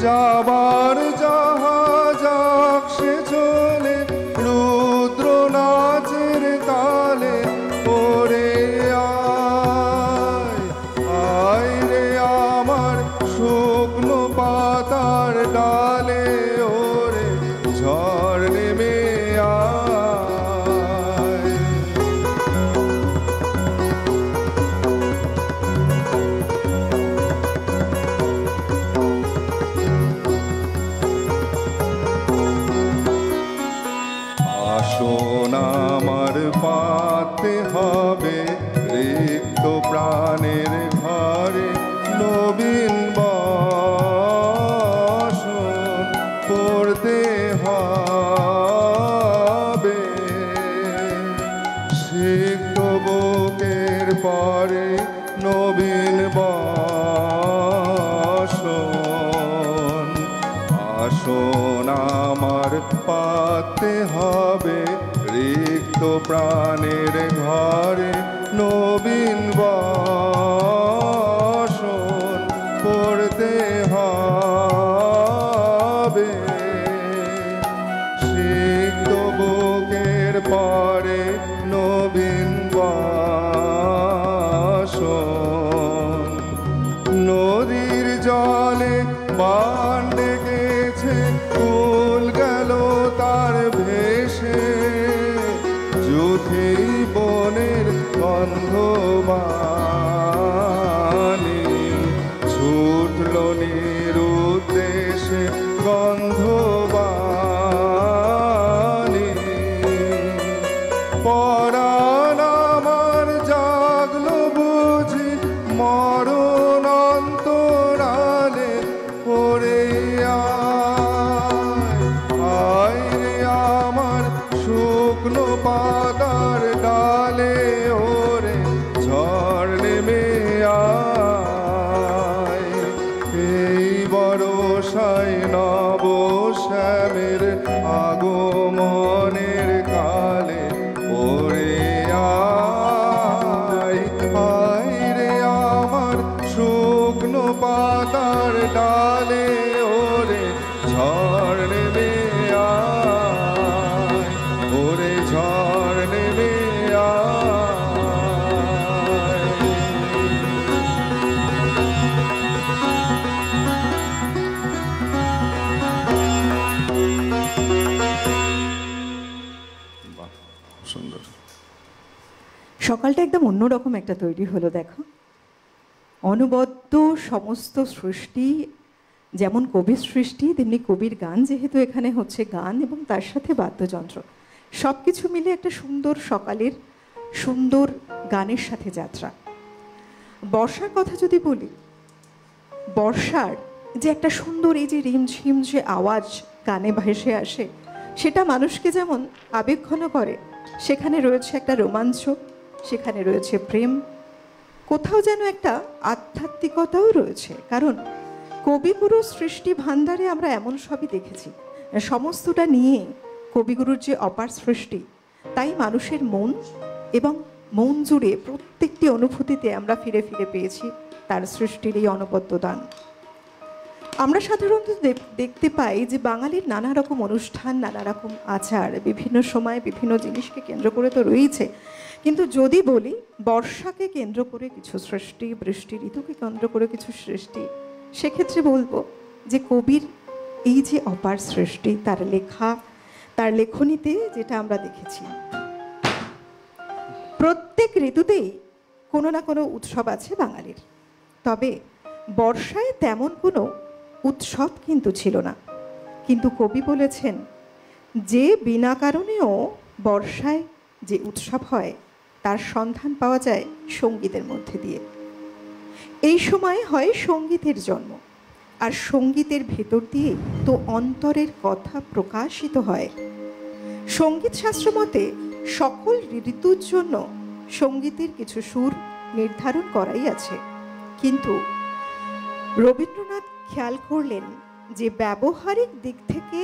যাবার জাহাজ সে চলে রুদ্র নাচের তালে, ওরে আয় আয় রে আমার শুকনো পাতার ডালে, ওরে ঝড় নেমে আয়। আসন আমার পাতে হবে রিক্ত প্রাণের ঘরে নবীন পাতে হবে রিক্ত প্রাণের ঘরে নবীন বসন করতে হবে। সিক্ত বুকের পরে নবীন বসন। নদীর জলে বান ডেকেছে, কুল গেল তার ভেসে, যুথি বনের গন্ধবাণী ছুটল নিরুদ্দেশে গন্ধবাণী। পরাণ আমার জাগলো বুঝি মরণ অন্তরালে, ওরে আয় রে আমার শুকনো পাতার ডালে, ওরে ঝড় নেমে আয়। এই বরষায় নব শ্যামের আগমনের কালে, ওরে আয় রে আমার শুকনো পাতার ডালে, ওরে ঝড় নেমে আয়, ওরে ঝড় নেমে আয়। বাহ, সুন্দর। সকালটা একদম অন্যরকম একটা তৈরি হলো। দেখো, অনবদ্য সমস্ত সৃষ্টি, যেমন কবির সৃষ্টি তেমনি কবির গান, যেহেতু এখানে হচ্ছে গান এবং তার সাথে বাদ্যযন্ত্র, সব কিছু মিলে একটা সুন্দর সকালের সুন্দর গানের সাথে যাত্রা। বর্ষার কথা যদি বলি, বর্ষার যে একটা সুন্দর এই যে রিমঝিম যে আওয়াজ গানে ভেসে আসে, সেটা মানুষকে যেমন আবেগঘন করে, সেখানে রয়েছে একটা রোমাঞ্চ, সেখানে রয়েছে প্রেম, কোথাও যেন একটা আধ্যাত্মিকতাও রয়েছে। কারণ কবিগুরু সৃষ্টি ভাণ্ডারে আমরা এমন সবই দেখেছি, সমস্তটা নিয়ে কবিগুরুর যে অপার সৃষ্টি, তাই মানুষের মন এবং মন জুড়ে প্রত্যেকটি অনুভূতিতে আমরা ফিরে ফিরে পেয়েছি তার সৃষ্টির এই অনবদ্য দান। আমরা সাধারণত দেখতে পাই যে বাঙালির নানা রকম অনুষ্ঠান, নানা রকম আচার, বিভিন্ন সময় বিভিন্ন জিনিসকে কেন্দ্র করে তো রয়েছে, কিন্তু যদি বলি বর্ষাকে কেন্দ্র করে কিছু সৃষ্টি, বৃষ্টি ঋতুকে কেন্দ্র করে কিছু সৃষ্টি, সেক্ষেত্রে বলবো যে কবির এই যে অপার সৃষ্টি, তার লেখা, তার লেখনীতে যেটা আমরা দেখেছি, প্রত্যেক ঋতুতেই কোনো না কোনো উৎসব আছে বাঙালির। তবে বর্ষায় তেমন কোনো উৎসব কিন্তু ছিল না, কিন্তু কবি বলেছেন যে বিনা কারণেও বর্ষায় যে উৎসব হয় তার সন্ধান পাওয়া যায় সঙ্গীতের মধ্যে দিয়ে। এই সময় হয় সঙ্গীতের জন্ম, আর সঙ্গীতের ভেতর দিয়ে তো অন্তরের কথা প্রকাশিত হয়। সঙ্গীত শাস্ত্র মতে সকল ঋতুর জন্য সঙ্গীতের কিছু সুর নির্ধারণ করাই আছে, কিন্তু রবীন্দ্রনাথ খেয়াল করলেন যে ব্যবহারিক দিক থেকে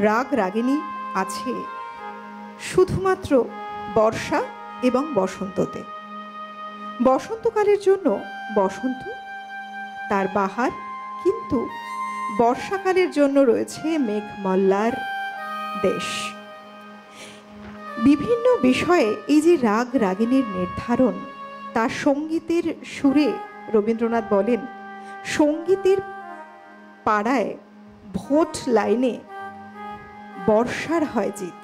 রাগ রাগিনী আছে শুধুমাত্র বর্ষা এবং বসন্ততে। বসন্তকালের জন্য বসন্ত, তার বাহার, কিন্তু বর্ষাকালের জন্য রয়েছে মেঘমল্লার দেশ। বিভিন্ন বিষয়ে এই যে রাগ রাগিনীর নির্ধারণ, তার সঙ্গীতের সুরে রবীন্দ্রনাথ বলেন, সঙ্গীতের পাড়ায় ভোট লাইনে বর্ষার হয় জিত।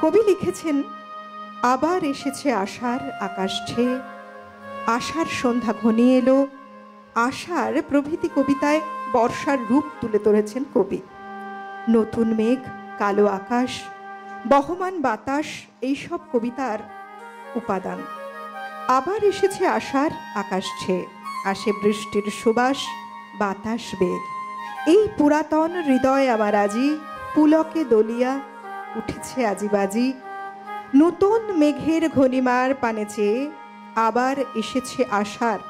কবি লিখেছেন, আবার এসেছে আষাঢ় আকাশ ছেয়ে, আষাঢ় সন্ধ্যা ঘনিয়ে এলো, আষাঢ় প্রভৃতি কবিতায় বর্ষার রূপ তুলে ধরেছেন কবি। নতুন মেঘ, কালো আকাশ, বহমান বাতাস, এইসব কবিতার উপাদান। আবার এসেছে আষাঢ় আকাশ ছেয়ে, আসে বৃষ্টির সুবাস বাতাস বেয়ে, এই পুরাতন হৃদয় আমার আজি পুলকে দলিয়া উঠেছে আজি বাজি, নতুন মেঘের ঘনিমার পানে চেয়ে আবার এসেছে আষাঢ়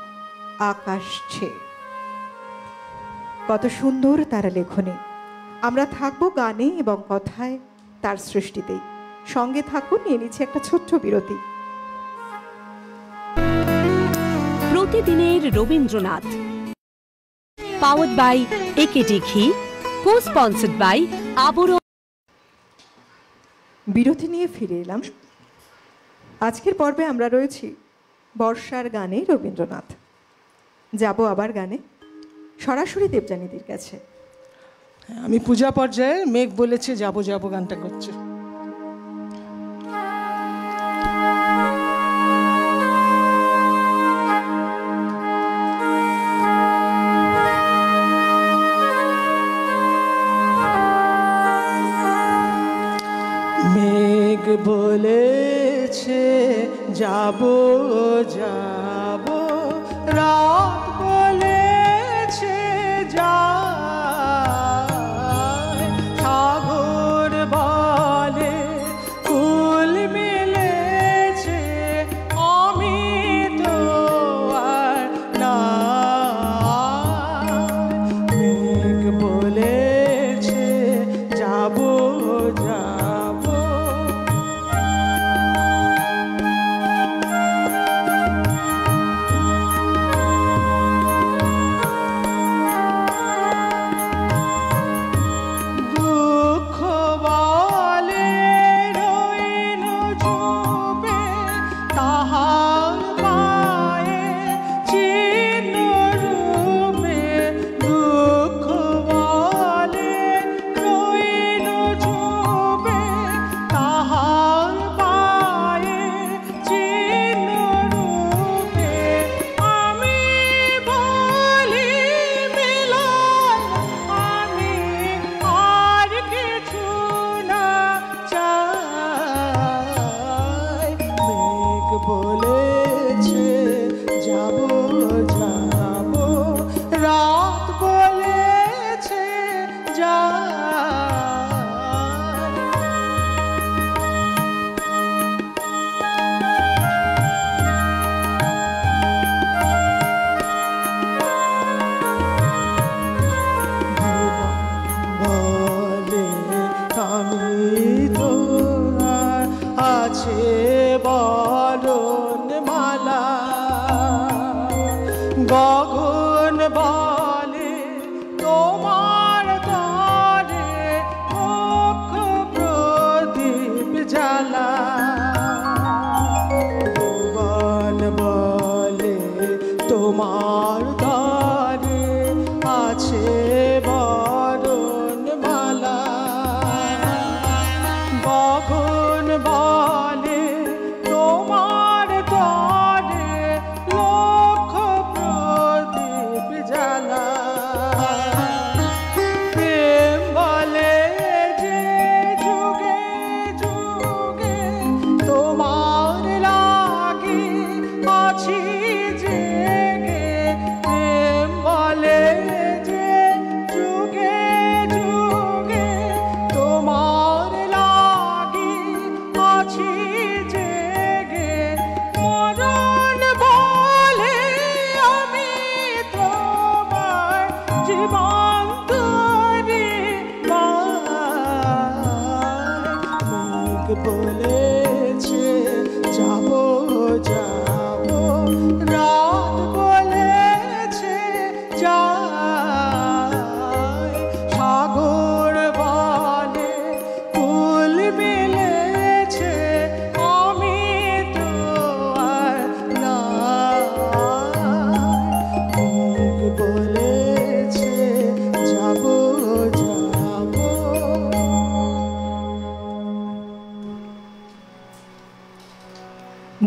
আকাশ ছেয়ে। কত সুন্দর তার লেখনী। আমরা থাকবো গানে এবং কথায় তার সৃষ্টিতেই। সঙ্গে থাকুন, নিয়ে নিচ্ছে একটা ছোট্ট বিরতি। প্রতিদিনের রবীন্দ্রনাথ, পাওয়ার্ড বাই একেডি ঘি, কো স্পন্সর্ড বাই আবরণ। বিরতি নিয়ে ফিরে এলাম। আজকের পর্বে আমরা রয়েছি বর্ষার গানে রবীন্দ্রনাথ। যাব আবার গানে সরাসরি দেবযানীদের কাছে। আমি পূজা পর্যায়ে মেঘ বলেছে যাবো যাবো গানটা করছি। মেঘ বলেছে যাবো যাবো, রাত বলেছে যায়, সাগর বলে ফুল মিলেছে, আমি তো আর না। মেঘ বলেছে যাবো যাবো, গগন বলে তোমার দ্বারে মুখ প্রদীপ জ্বালা, ভুবন বলে তোমার দ্বারে আছে বরণ মালা, গগন বলে তোমার দ্বারে লক্ষ প্রদীপ জ্বালা, প্রেম বলে যে যুগে যুগে তোমার লাগি আছি জেগে, প্রেম বলে যে যুগে যুগে তোমার লাগি আছি জেগে, মরণ বলে আমি তোমার জীবন তরি মেঘ বলেছে যাবো যাবো, রাত বলেছে যায়, সাগর বলে ফুল মিলেছে, আমি তো আর না। মেঘ বলেছে যাবো যাবো।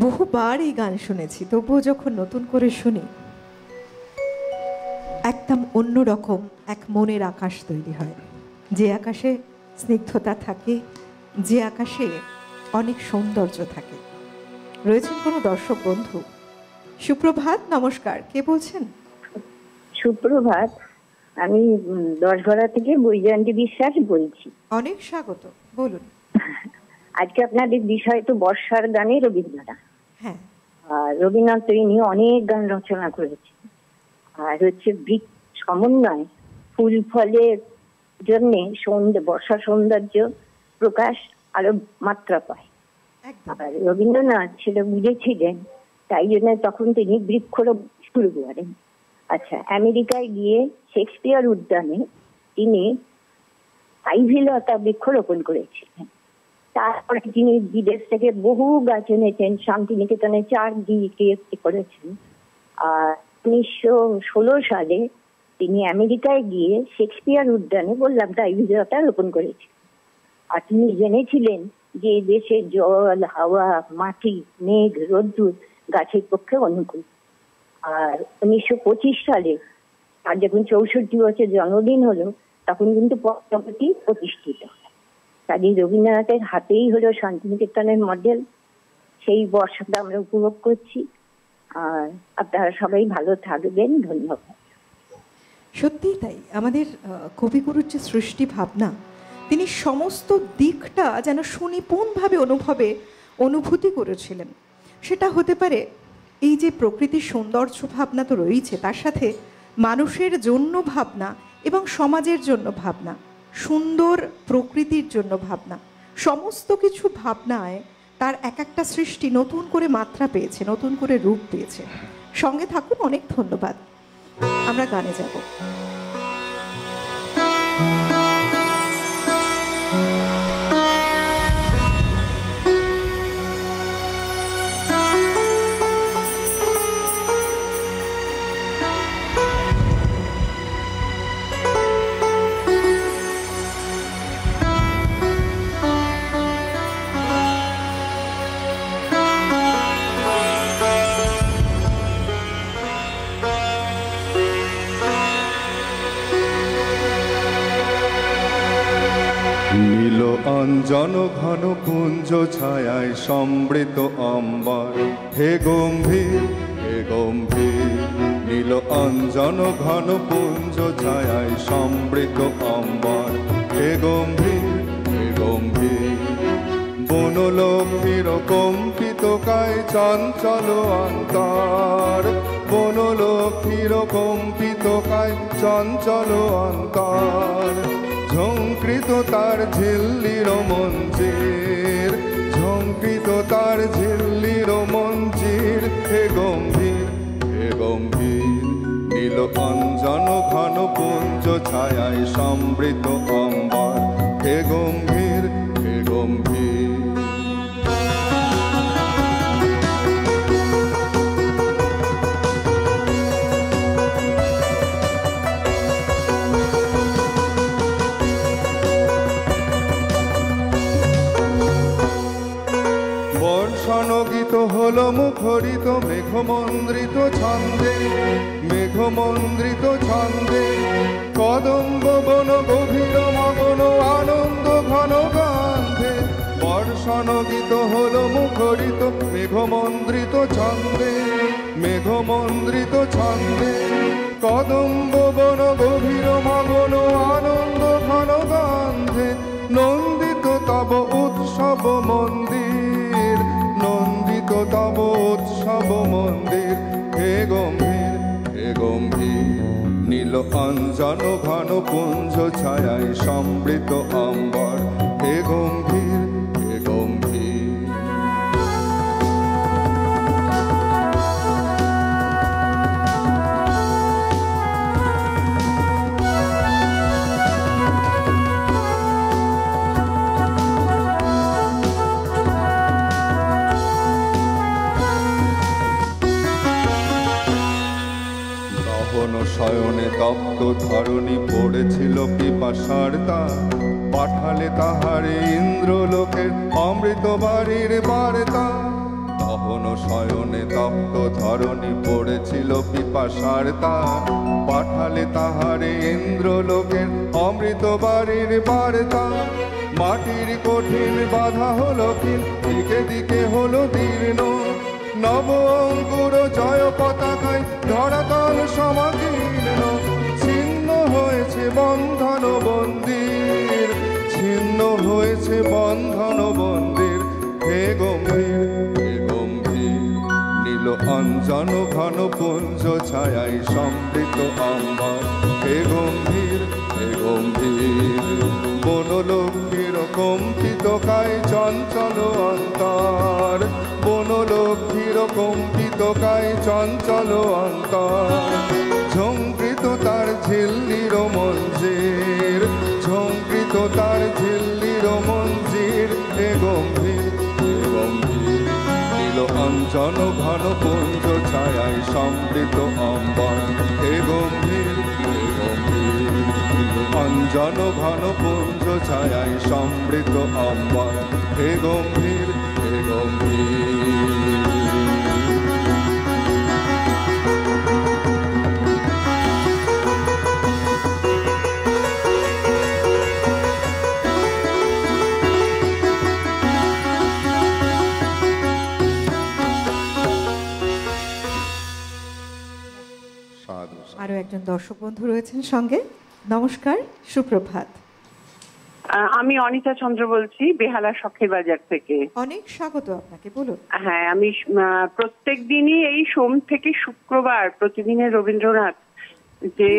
বহুবার এই গান শুনেছি, তবুও যখন নতুন করে শুনি একদম অন্যরকম এক মনের আকাশ তৈরি হয়, যে আকাশে স্নিগ্ধতা থাকে, যে আকাশে অনেক সৌন্দর্য থাকে। রয়েছেন কোনো দর্শক বন্ধু। সুপ্রভাত, নমস্কার, কে বলছেন? সুপ্রভাত, আমি 10 থেকে বৈজয়ন্তী বিশ্বাস বলছি। অনেক স্বাগত, বলুন। আজকে আপনাদের বিষয় তো বর্ষার গানে রবীন্দ্রনাথ। হ্যাঁ, আর রবীন্দ্রনাথ তো নিয়ে অনেক গান রচনা করেছে। আর হচ্ছে সমন্বয়, ফুল ফলে জন্য বর্ষা সৌন্দর্য প্রকাশ আরো মাত্রা পায়। আর রবীন্দ্রনাথ সেটা বুঝেছিলেন, তাই জন্য তখন তিনি বৃক্ষরোপণ শুরু করেন। আচ্ছা, আমেরিকায় গিয়ে শেক্সপিয়ার উদ্যানে তিনি আইভিলতা বৃক্ষরোপণ করেছিলেন। তারপরে তিনি বিদেশ থেকে বহু গাছ এনেছেন, শান্তিনিকেতনে 4 দিকে করেছেন। আর 1916 সালে তিনি আমেরিকায় গিয়ে শেক্সপিয়ার উদ্যানে বললাম আইভিলতা রোপণ করেছিলেন। আর তিনি জেনেছিলেন যে দেশের জল, হাওয়া, মাটি, মেঘ, রোদ্দুর গাছের পক্ষে অনুকূল। আর 1925 সালে তার যখন 64 বছর জন্মদিন হলো, তখন কিন্তু পদ্মাবতী প্রতিষ্ঠিত হয়। কাজী রবীন্দ্রনাথের হাতেই হলো শান্তিনিকেতনের মডেল। সেই বর্ষাটা আমরা উপভোগ করছি। আর আপনারা সবাই ভালো থাকবেন, ধন্যবাদ। সত্যিই তাই, আমাদের কবিগুরুর যে সৃষ্টি ভাবনা, তিনি সমস্ত দিকটা যেন সুনিপুণভাবে অনুভূতি করেছিলেন। সেটা হতে পারে এই যে প্রকৃতির সৌন্দর্য ভাবনা তো রয়েছে, তার সাথে মানুষের জন্য ভাবনা এবং সমাজের জন্য ভাবনা, সুন্দর প্রকৃতির জন্য ভাবনা, সমস্ত কিছু ভাবনায় তার এক একটা সৃষ্টি নতুন করে মাত্রা পেয়েছে, নতুন করে রূপ পেয়েছে। সঙ্গে থাকুন, অনেক ধন্যবাদ। আমরা গানে যাব। অঞ্জন ঘন কুঞ্জ ছায়ায় সমৃত অম্বর, হে গম্ভীর হে গম্ভীর। নীল অঞ্জন ঘন কুঞ্জ ছায়ায় সমৃত অম্বর, হে গম্ভীর হে গম্ভীর। বনলক্ষ্মীর কম্পিত কায় চঞ্চল অন্তর, বনলক্ষ্মীর কম্পিত কায় চঞ্চল অন্তর। ঝঙ্কৃত তার ঝিল্লির মঞ্জির, ঝঙ্কৃত তার ঝিল্লির মঞ্জির, হে গম্ভীর হে গম্ভীর। নীল অঞ্জন ঘন পুঞ্জ ছায়ায় সমৃত অম্বর, হে গম্ভীর হে গম্ভীর। বর্ষণগীত হলো মুখরিত মেঘমন্দ্রিত ছন্দে, মেঘমন্দ্রিত ছন্দে। কদম্ব বন গভীর মগন আনন্দ ঘন গান্ধে। বর্ষণগীত হলো মুখরিত মেঘমন্দ্রিত ছন্দে, মেঘমন্দ্রিত ছন্দে। কদম্ব বন গভীর মগন আনন্দ ঘন গান্ধে। নন্দিত তব উৎসব মন্দির, নন্দিত তব উৎসব মন্দির, হে গম্ভীর হে গম্ভীর। নীল অঞ্জন ঘন পুঞ্জ ছায়ায় সমৃত অম্বর, হে গম্ভীর হে গম্ভীর। শয়নে তপ্ত ধরণী পড়েছিল পিপাসার তার। পাঠালে তাহারে ইন্দ্রলোকের অমৃত বাড়ির বার্তা। দহন শয়নে তপ্ত ধরণী পড়েছিল পিপাসার তার। পাঠালে তাহারে ইন্দ্রলোকের অমৃত বাড়ির বার্তা। মাটির কঠিন বাধা হলো কিল, দিকে দিকে হলো দীর্ণ। নব অঙ্কুর জয় পতাকায় ধরাতল সমাকীর্ণ। ছিন্ন হয়েছে বন্ধন বন্দির, ছিন্ন হয়েছে বন্ধন বন্দির, হে গম্ভীর হে গম্ভীর। নীল অঞ্জন ঘন পুঞ্জ ছায়ায় সমৃত অম্বর, হে গম্ভীর এ গম্ভীর বনলক্ষ্মীর কম্পিত কায় চঞ্চল অন্তর, বনলক্ষ্মীর কম্পিত কায় চঞ্চল অন্তর, ঝঙ্কৃত তার ঝিল্লির মঞ্জির, ঝঙ্কৃত তার ঝিল্লির মঞ্জির, এ গম্ভীর নীল অঞ্জন ঘন পুঞ্জ ছায়ায় সমৃত অম্বর, এ গম্ভীর অঞ্জন ঘন পুঞ্জ ছায়ায় সমৃত অম্বর, হে গম্ভীর হে গম্ভীর। আরো একজন দর্শক বন্ধু রয়েছেন সঙ্গে। নমস্কার, সুপ্রভাত। আমি অনিতা চন্দ্র বলছি, বেহালা শখের বাজার থেকে। অনেক স্বাগত আপনাকে, বলুন। হ্যাঁ, আমি প্রত্যেক দিনই এই সোম থেকে শুক্রবার প্রতিদিনের রবীন্দ্রনাথ যে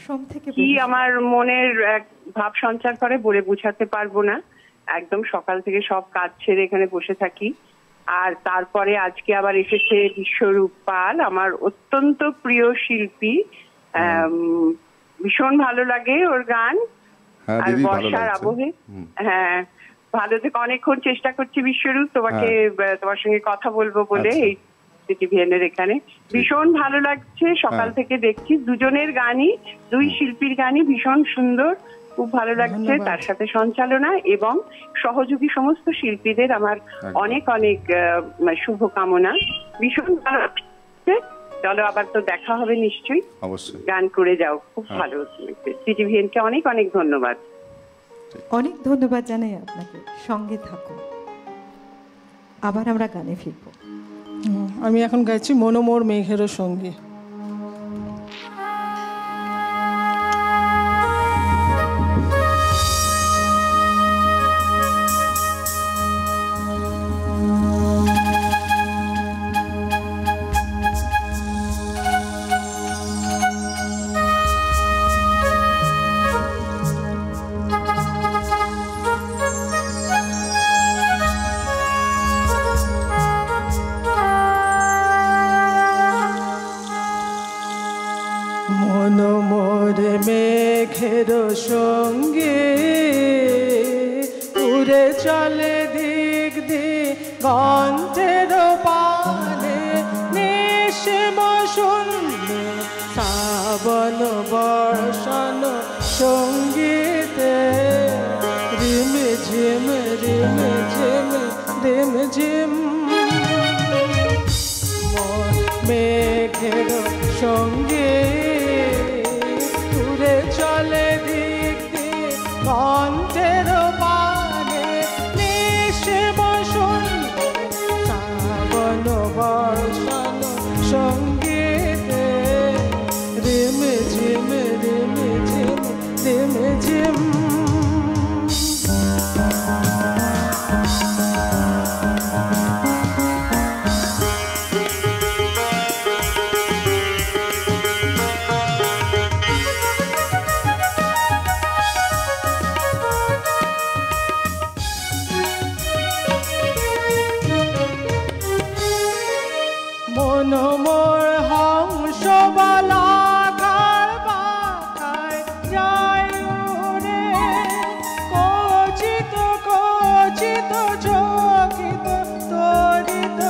সোম থেকে কি আমার মনের এক ভাব সঞ্চার করে বলে বোঝাতে পারবো না। একদম সকাল থেকে সব কাজ ছেড়ে এখানে বসে থাকি। আর তারপরে আজকে আবার এসেছে বিশ্বরূপ পাল, আমার অত্যন্ত প্রিয় শিল্পী। ভীষণ ভালো লাগে ওর গান। আর বর্ষার আবহে হ্যাঁ ভালো থেকে অনেকক্ষণ চেষ্টা করছি বিশ্বরূপ তোমাকে তোমার সঙ্গে কথা বলবো বলে এই টিভিএনের এখানে। ভীষণ ভালো লাগছে, সকাল থেকে দেখছি দুজনের গানই, দুই শিল্পীর গানই ভীষণ সুন্দর, খুব ভালো লাগছে। তার সাথে সঞ্চালনা এবং সহযোগী সমস্ত শিল্পীদের আমার অনেক অনেক শুভকামনা। ভীষণ ভালো লাগছে। চলো আবার তো দেখা হবে নিশ্চয়ই, অবশ্যই গান করে যাও, খুব ভালো। টিভিএনকে অনেক অনেক ধন্যবাদ। অনেক ধন্যবাদ জানাই আপনাকে। সঙ্গে থাকুন, আবার আমরা গানে ফিরবো। আমি এখন গাইছি মনোমোর মেঘেরও সঙ্গে। সঙ্গে উড়ে চলে দিক দিগন্তের পানে, নিশিম শূন্য শ্রাবণ বর্ষণ সঙ্গীতে, রিম ঝিম রিম ঝিম রিম ঝিম, মেঘের সঙ্গে উড়ে চলে দিক দিগন্তের পানে, নিশিম শূন্য শ্রাবণ বর্ষণ সঙ্গীতে, রিম ঝিম রিম ঝিম রিম ঝিম। মনোমোর হংস বালাকার পাখায় যায় উড়ে, কচিত কচিত চকিত তরিত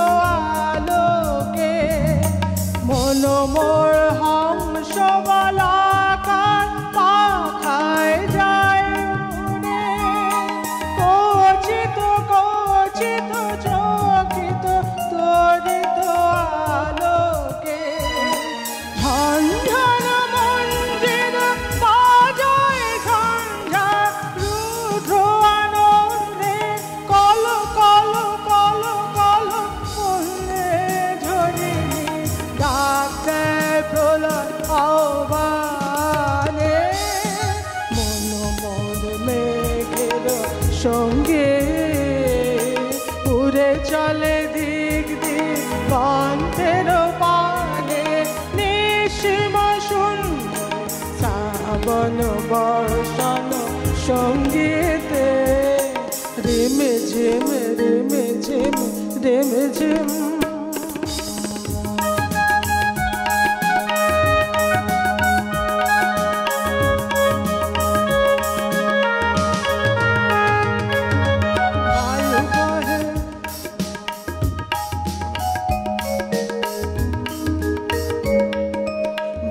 আলোকে, মনোমোর হংস বালাকার পাখায় যায় উড়ে, কচিত কচিত চকিত তরিত আলোকে, ঝঞ্ঝন মঞ্জির বাজায় ঝঞ্ঝা রুদ্র আনন্দে, কল কল কল কল মনে ঝরিনি ডাক দেয় প্রলয় আহ্বানে, মনোমোর মেঘের সঙ্গে উড়ে চলে দিক দিগন্তের পানে, নিশিম শূন্য শ্রাবণ শ্রাবণ বর্ষণ সঙ্গীতে রেমে ঝেম রেমে ঝেম রেমে ঝেম।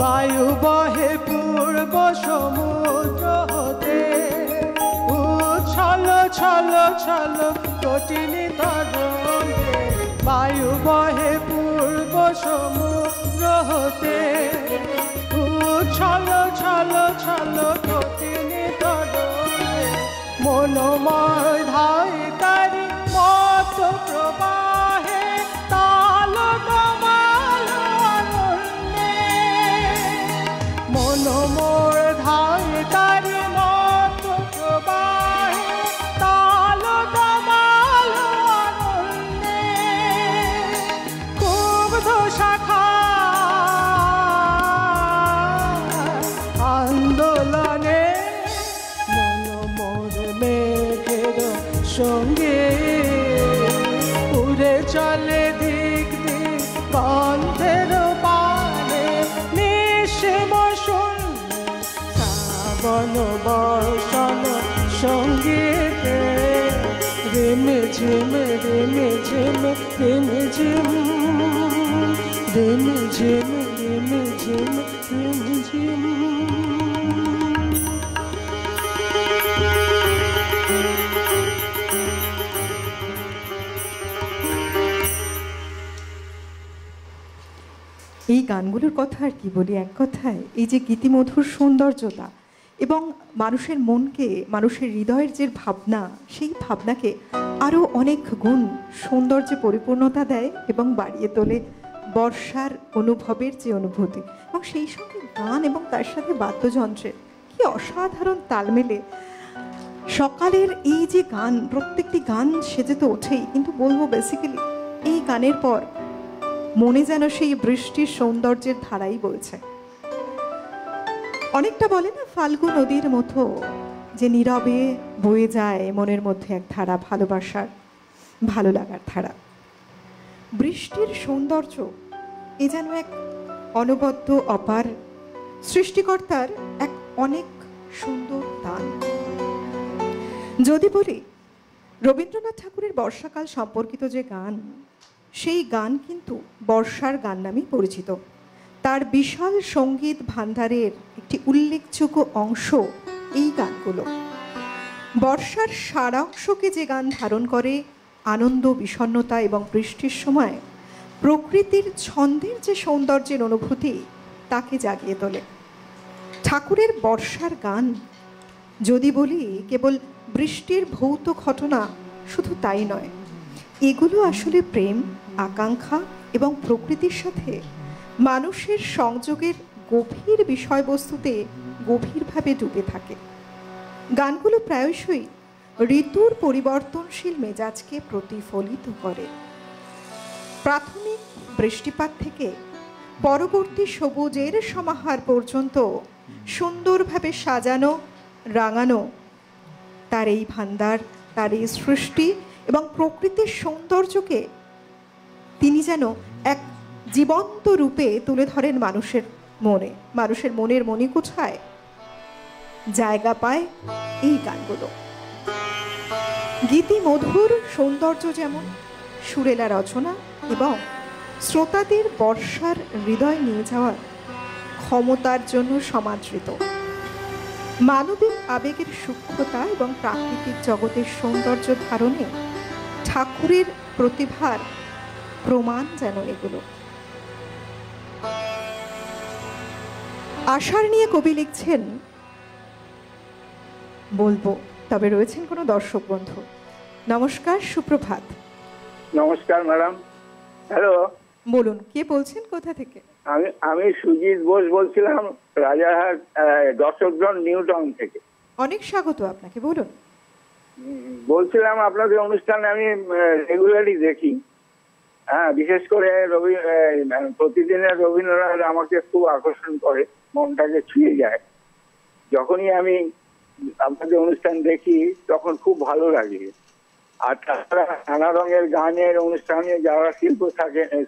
বায়ু বহে পূর্ব সমুদ্র হতে, উচ্ছল ছল ছল কঠিনী তরঙ্গে। বায়ু বহে পূর্ব সমুদ্র হতে, উচ্ছল ছল ছল কঠিনী তরঙ্গে। মনোময় ধায় তারি মত প্রবাহে, তাল কমাল অরণ্যে। মনোময় ধায় তারি মত প্রবাহে, তাল কমাল অরণ্যে। কুব্ধ শাখা আন্দোলনে, মনোময় মেঘের সঙ্গে উড়ে চলে দিক দিক পন্থের পানে। নিঃসীম শূন্য শ্রাবণ বর্ষণ সঙ্গীতে রেমে ঝেম রেমে ঝেম রেমে ঝেম রেমে ঝেম রেমে ঝেম রেমে ঝেম। এই গানগুলোর কথা আর কি বলি, এক কথায় এই যে গীতিমধুর সৌন্দর্যতা এবং মানুষের মনকে, মানুষের হৃদয়ের যে ভাবনা, সেই ভাবনাকে আরও অনেক গুণ সৌন্দর্যে পরিপূর্ণতা দেয় এবং বাড়িয়ে তোলে বর্ষার অনুভবের যে অনুভূতি। এবং সেই সঙ্গে গান এবং তার সাথে বাদ্যযন্ত্রের কি অসাধারণ তাল মেলে। সকালের এই যে গান, প্রত্যেকটি গান সেজে তো ওঠেই, কিন্তু বলবো বেসিক্যালি এই গানের পর মনে যেন সেই বৃষ্টির সৌন্দর্যের ধারাই বলছে। অনেকটা বলে না ফাল্গু নদীর মতো, যে নীরবে বয়ে যায় মনের মধ্যে এক ধারা, ভালোবাসার, ভালো লাগার ধারা। বৃষ্টির সৌন্দর্য এ যেন এক অনবদ্য অপার সৃষ্টিকর্তার এক অনেক সুন্দর দান। যদি বলি রবীন্দ্রনাথ ঠাকুরের বর্ষাকাল সম্পর্কিত যে গান, সেই গান কিন্তু বর্ষার গান নামেই পরিচিত। তার বিশাল সঙ্গীত ভান্ডারের একটি উল্লেখযোগ্য অংশ এই গানগুলো। বর্ষার সারাংশকে যে গান ধারণ করে, আনন্দ, বিষণ্ণতা এবং বৃষ্টির সময় প্রকৃতির ছন্দের যে সৌন্দর্যের অনুভূতি, তাকে জাগিয়ে তোলে। ঠাকুরের বর্ষার গান যদি বলি কেবল বৃষ্টির ভৌত ঘটনা, শুধু তাই নয়, এগুলো আসলে প্রেম, আকাঙ্ক্ষা এবং প্রকৃতির সাথে মানুষের সংযোগের গভীর বিষয়বস্তুতে গভীরভাবে ডুবে থাকে। গানগুলো প্রায়শই ঋতুর পরিবর্তনশীল মেজাজকে প্রতিফলিত করে। প্রাথমিক বৃষ্টিপাত থেকে পরবর্তী সবুজের সমাহার পর্যন্ত সুন্দরভাবে সাজানো, রাঙানো তার এই ভান্ডার, তার এই সৃষ্টি এবং প্রকৃতির সৌন্দর্যকে তিনি যেন এক জীবন্ত রূপে তুলে ধরেন মানুষের মনে। মানুষের মনের মণিকোঠায় জায়গা পায় এই গানগুলো। গীতি মধুর সৌন্দর্য যেমন, সুরেলা রচনা এবং শ্রোতাদের বর্ষার হৃদয় নিয়ে যাওয়ার ক্ষমতার জন্য সমাদৃত। মানবিক আবেগের সূক্ষ্মতা এবং প্রাকৃতিক জগতের সৌন্দর্য ধারণে ঠাকুরের প্রতিভার প্রমাণ যেন এগুলো। আষাঢ় নিয়ে কবি লিখছেন, বলবো, তবে রয়েছেন কোনো দর্শক বন্ধু। নমস্কার, সুপ্রভাত। নমস্কার ম্যাডাম। হ্যালো, বলুন, কে বলছেন, কোথা থেকে? আমি সুজিত বোস বলছিলাম, রাজারহাট দর্শকজন নিউটাউন থেকে। অনেক স্বাগত আপনাকে, বলুন। বলছিলাম আপনাদের অনুষ্ঠানে আমি রেগুলারলি দেখি, হ্যাঁ, বিশেষ করে প্রতিদিনের রবীন্দ্রনাথ আমাকে খুব আকর্ষণ করে, মনটাকে ছুঁয়ে যায়। যখনই আমি আপনাদের অনুষ্ঠান দেখি তখন খুব ভালো লাগে। আর তাছাড়া নানা রঙের গানের অনুষ্ঠানে যারা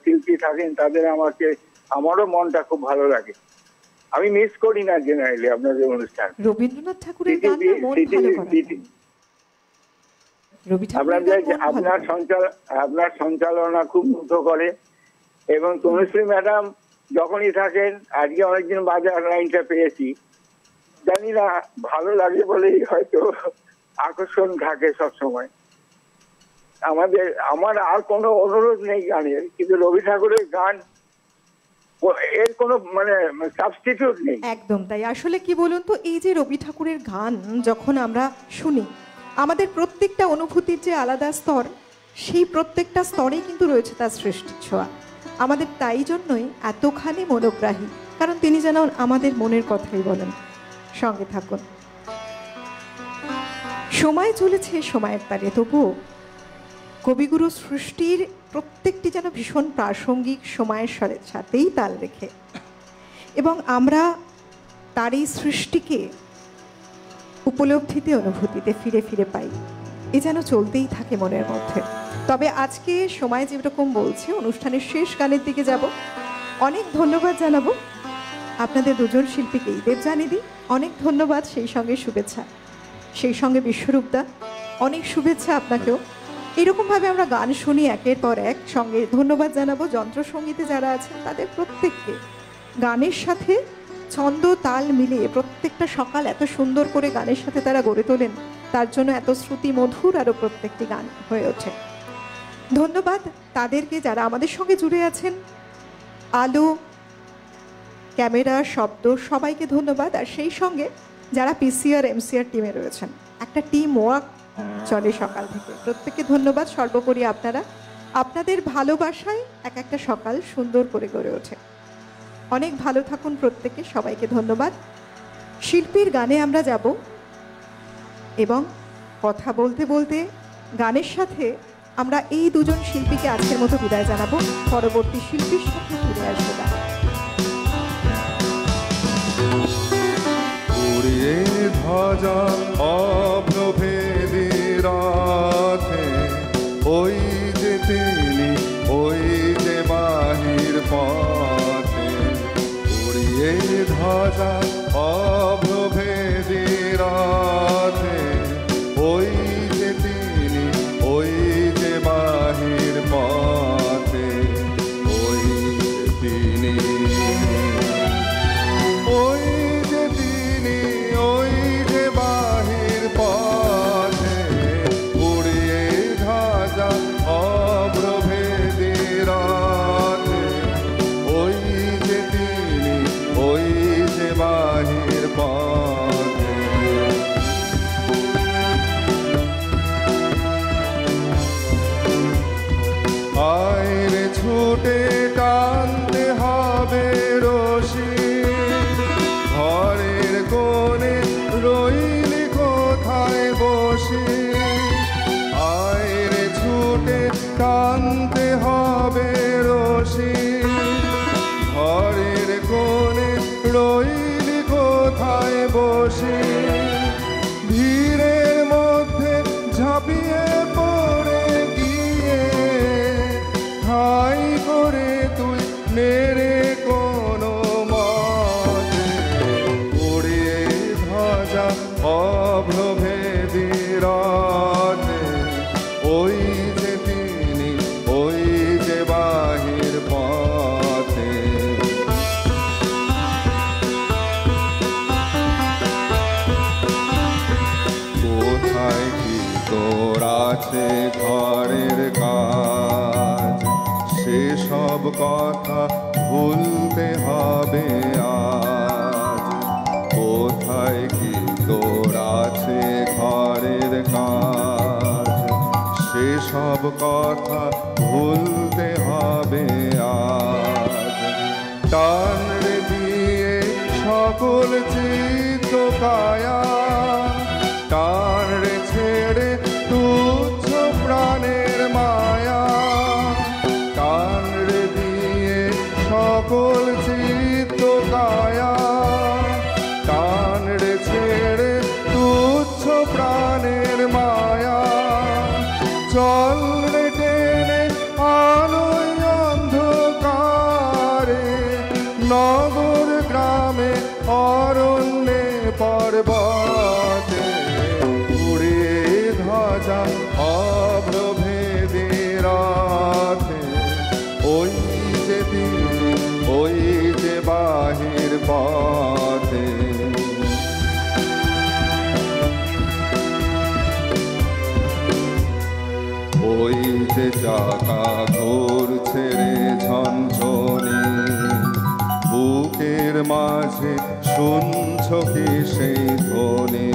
শিল্পী থাকেন তাদের আমারও মনটা খুব ভালো লাগে। আমি মিস করি না জেনারেলি আপনাদের অনুষ্ঠান। রবীন্দ্রনাথ ঠাকুরের গান না মন ভালো করে। আপনার সঞ্চালনা খুব মুগ্ধ করে। এবং তনুশ্রী ম্যাডাম যখনই থাকেন, আজকে অনেকদিন বাদে লাইনটা পেয়েছি, জানি না ভালো লাগে বলেই হয়তো আকর্ষণ থাকে সবসময়। আমার আর কোনো অনুরোধ নেই গানের, কিন্তু রবি ঠাকুরের গান এর কোনো সাবস্টিটিউট নেই। একদম তাই। আসলে কি বলুন তো, এই যে রবি ঠাকুরের গান যখন আমরা শুনি, আমাদের প্রত্যেকটা অনুভূতির যে আলাদা স্তর, সেই প্রত্যেকটা স্তরেই কিন্তু রয়েছে তার সৃষ্টির ছোঁয়া। আমাদের তাই জন্যই এতখানি মনোগ্রাহী, কারণ তিনি যেন আমাদের মনের কথাই বলেন। সঙ্গে থাকুন। সময় চলেছে সময়ের তারে, তবুও কবিগুরু সৃষ্টির প্রত্যেকটি যেন ভীষণ প্রাসঙ্গিক, সময়ের সাথেই তাল রেখে, এবং আমরা তার এই সৃষ্টিকে উপলব্ধিতে, অনুভূতিতে ফিরে ফিরে পাই। এ যেন চলতেই থাকে মনের মধ্যে। তবে আজকে সময় যেরকম বলছে, অনুষ্ঠানের শেষ গানের দিকে যাব। অনেক ধন্যবাদ জানাবো আপনাদের দুজন শিল্পীকেই। দেবযানীদি অনেক ধন্যবাদ, সেই সঙ্গে শুভেচ্ছা, সেই সঙ্গে বিশ্বরূপদা অনেক শুভেচ্ছা আপনাকেও। এরকমভাবে আমরা গান শুনি একের পর এক। সঙ্গে ধন্যবাদ জানাবো যন্ত্রসঙ্গীতে যারা আছেন তাদের প্রত্যেককে। গানের সাথে ছন্দ তাল মিলিয়ে প্রত্যেকটা সকাল এত সুন্দর করে গানের সাথে তারা গড়ে তোলেন, তার জন্য এত শ্রুতি মধুর আরও প্রত্যেকটি গান হয়ে ওঠে। ধন্যবাদ তাদেরকে যারা আমাদের সঙ্গে জুড়ে আছেন। আলো, ক্যামেরা, শব্দ, সবাইকে ধন্যবাদ। আর সেই সঙ্গে যারা পিসিআর এমসিআর টিমে রয়েছেন, একটা টিম ওয়ার্ক চলে সকাল থেকে, প্রত্যেককে ধন্যবাদ। সর্বোপরি আপনাদের ভালোবাসায় এক একটা সকাল সুন্দর করে গড়ে ওঠে। অনেক ভালো থাকুন প্রত্যেকে, সবাইকে ধন্যবাদ। শিল্পীর গানে আমরা যাব, এবং কথা বলতে বলতে গানের সাথে আমরা এই দুজন শিল্পীকে আজকের মতো বিদায় জানাবো। পরবর্তী শিল্পীর সাথে ফিরে আসবো গান। ধ্বজা অপ্রভেদী রাতে, ওই যে তিনি, ওই যে বাহির পথে, উড়িয়ে ধ্বজা অপ্রভেদী রাতে, ওই যে তিনি, ওই যে বাহির পথে, ওই যে তিনি, ওই যে তিনি, ওই যে বাহির পথে, উড়িয়ে ধ্বজা অপ্রভেদী রাতে, ওই যে তিনি, ওই যে বাহির পথে। আইরে ছুটে টানতে হবে রশি, ঘরের কোণে রইলি কোথায় বসে, আইরে ছুটে টানতে হবে রশি, ঘরের কোণে রইলি কোথায় বসে, ভিড়ের মধ্যে ঝাঁপিয়ে পড়ে গিয়ে ঠাই করে তুই নেড়ে কোনো মতে, উড়িয়ে ধ্বজা অপ্রভেদী রাতে, ওই যে তিনি, ওই যে বাহির পথে। কোথায় কি তোর আছে ঘরের কাজ, সেসব কথা ভুলতে হবে আজ। কোথায় কি তোর আছে ঘরের কাজ, সেসব কথা ভুলতে হবে আজ। টান রে দিয়ে সকল চিত্ত কায়া, টান রে ছেড়ে তুচ্ছ প্রাণের মায়া, টান রে দিয়ে সকল চিত্ত কায়া, টান রে ছেড়ে চল রে টেনে আলোয় অন্ধকারে, নগর গ্রামে অরণ্যে পর্বতে, উড়ে ধ্বজা অভ্রভেদে রথে, ওই যে দিল্লি ওই যে বাহির পথে। ওই যে চাকা ঘুরছে রে ঝনঝনি, বুকের মাঝে শুনছ কি সেই ধ্বনি।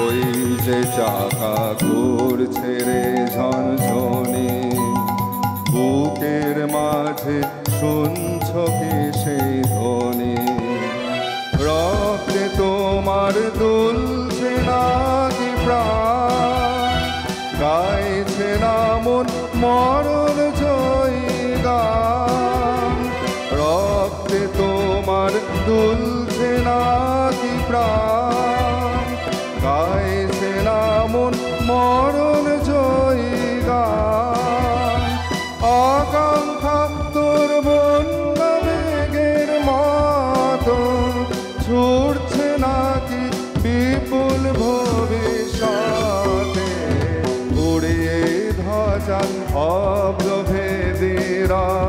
ওই যে চাকা ঘুরছে রে ঝনঝনি, বুকের মাঝে শুনছ কি সেই ধ্বনি। রক্তে তোমার দুলছে নাকি প্রাণ, গাইছে না মন মরণ জয়ী গান। রক্তে তোমার দুলছে নাকি প্রাণ, গাইছে না মন মরণ জয়ী গান। আকাঙ্ক্ষা তোর বন্যা বেগের মতো ছুটছে নাকি বিপুল ভবিষ্যতে, উড়িয়ে ধ্বজা অভ্রভেদী রথে।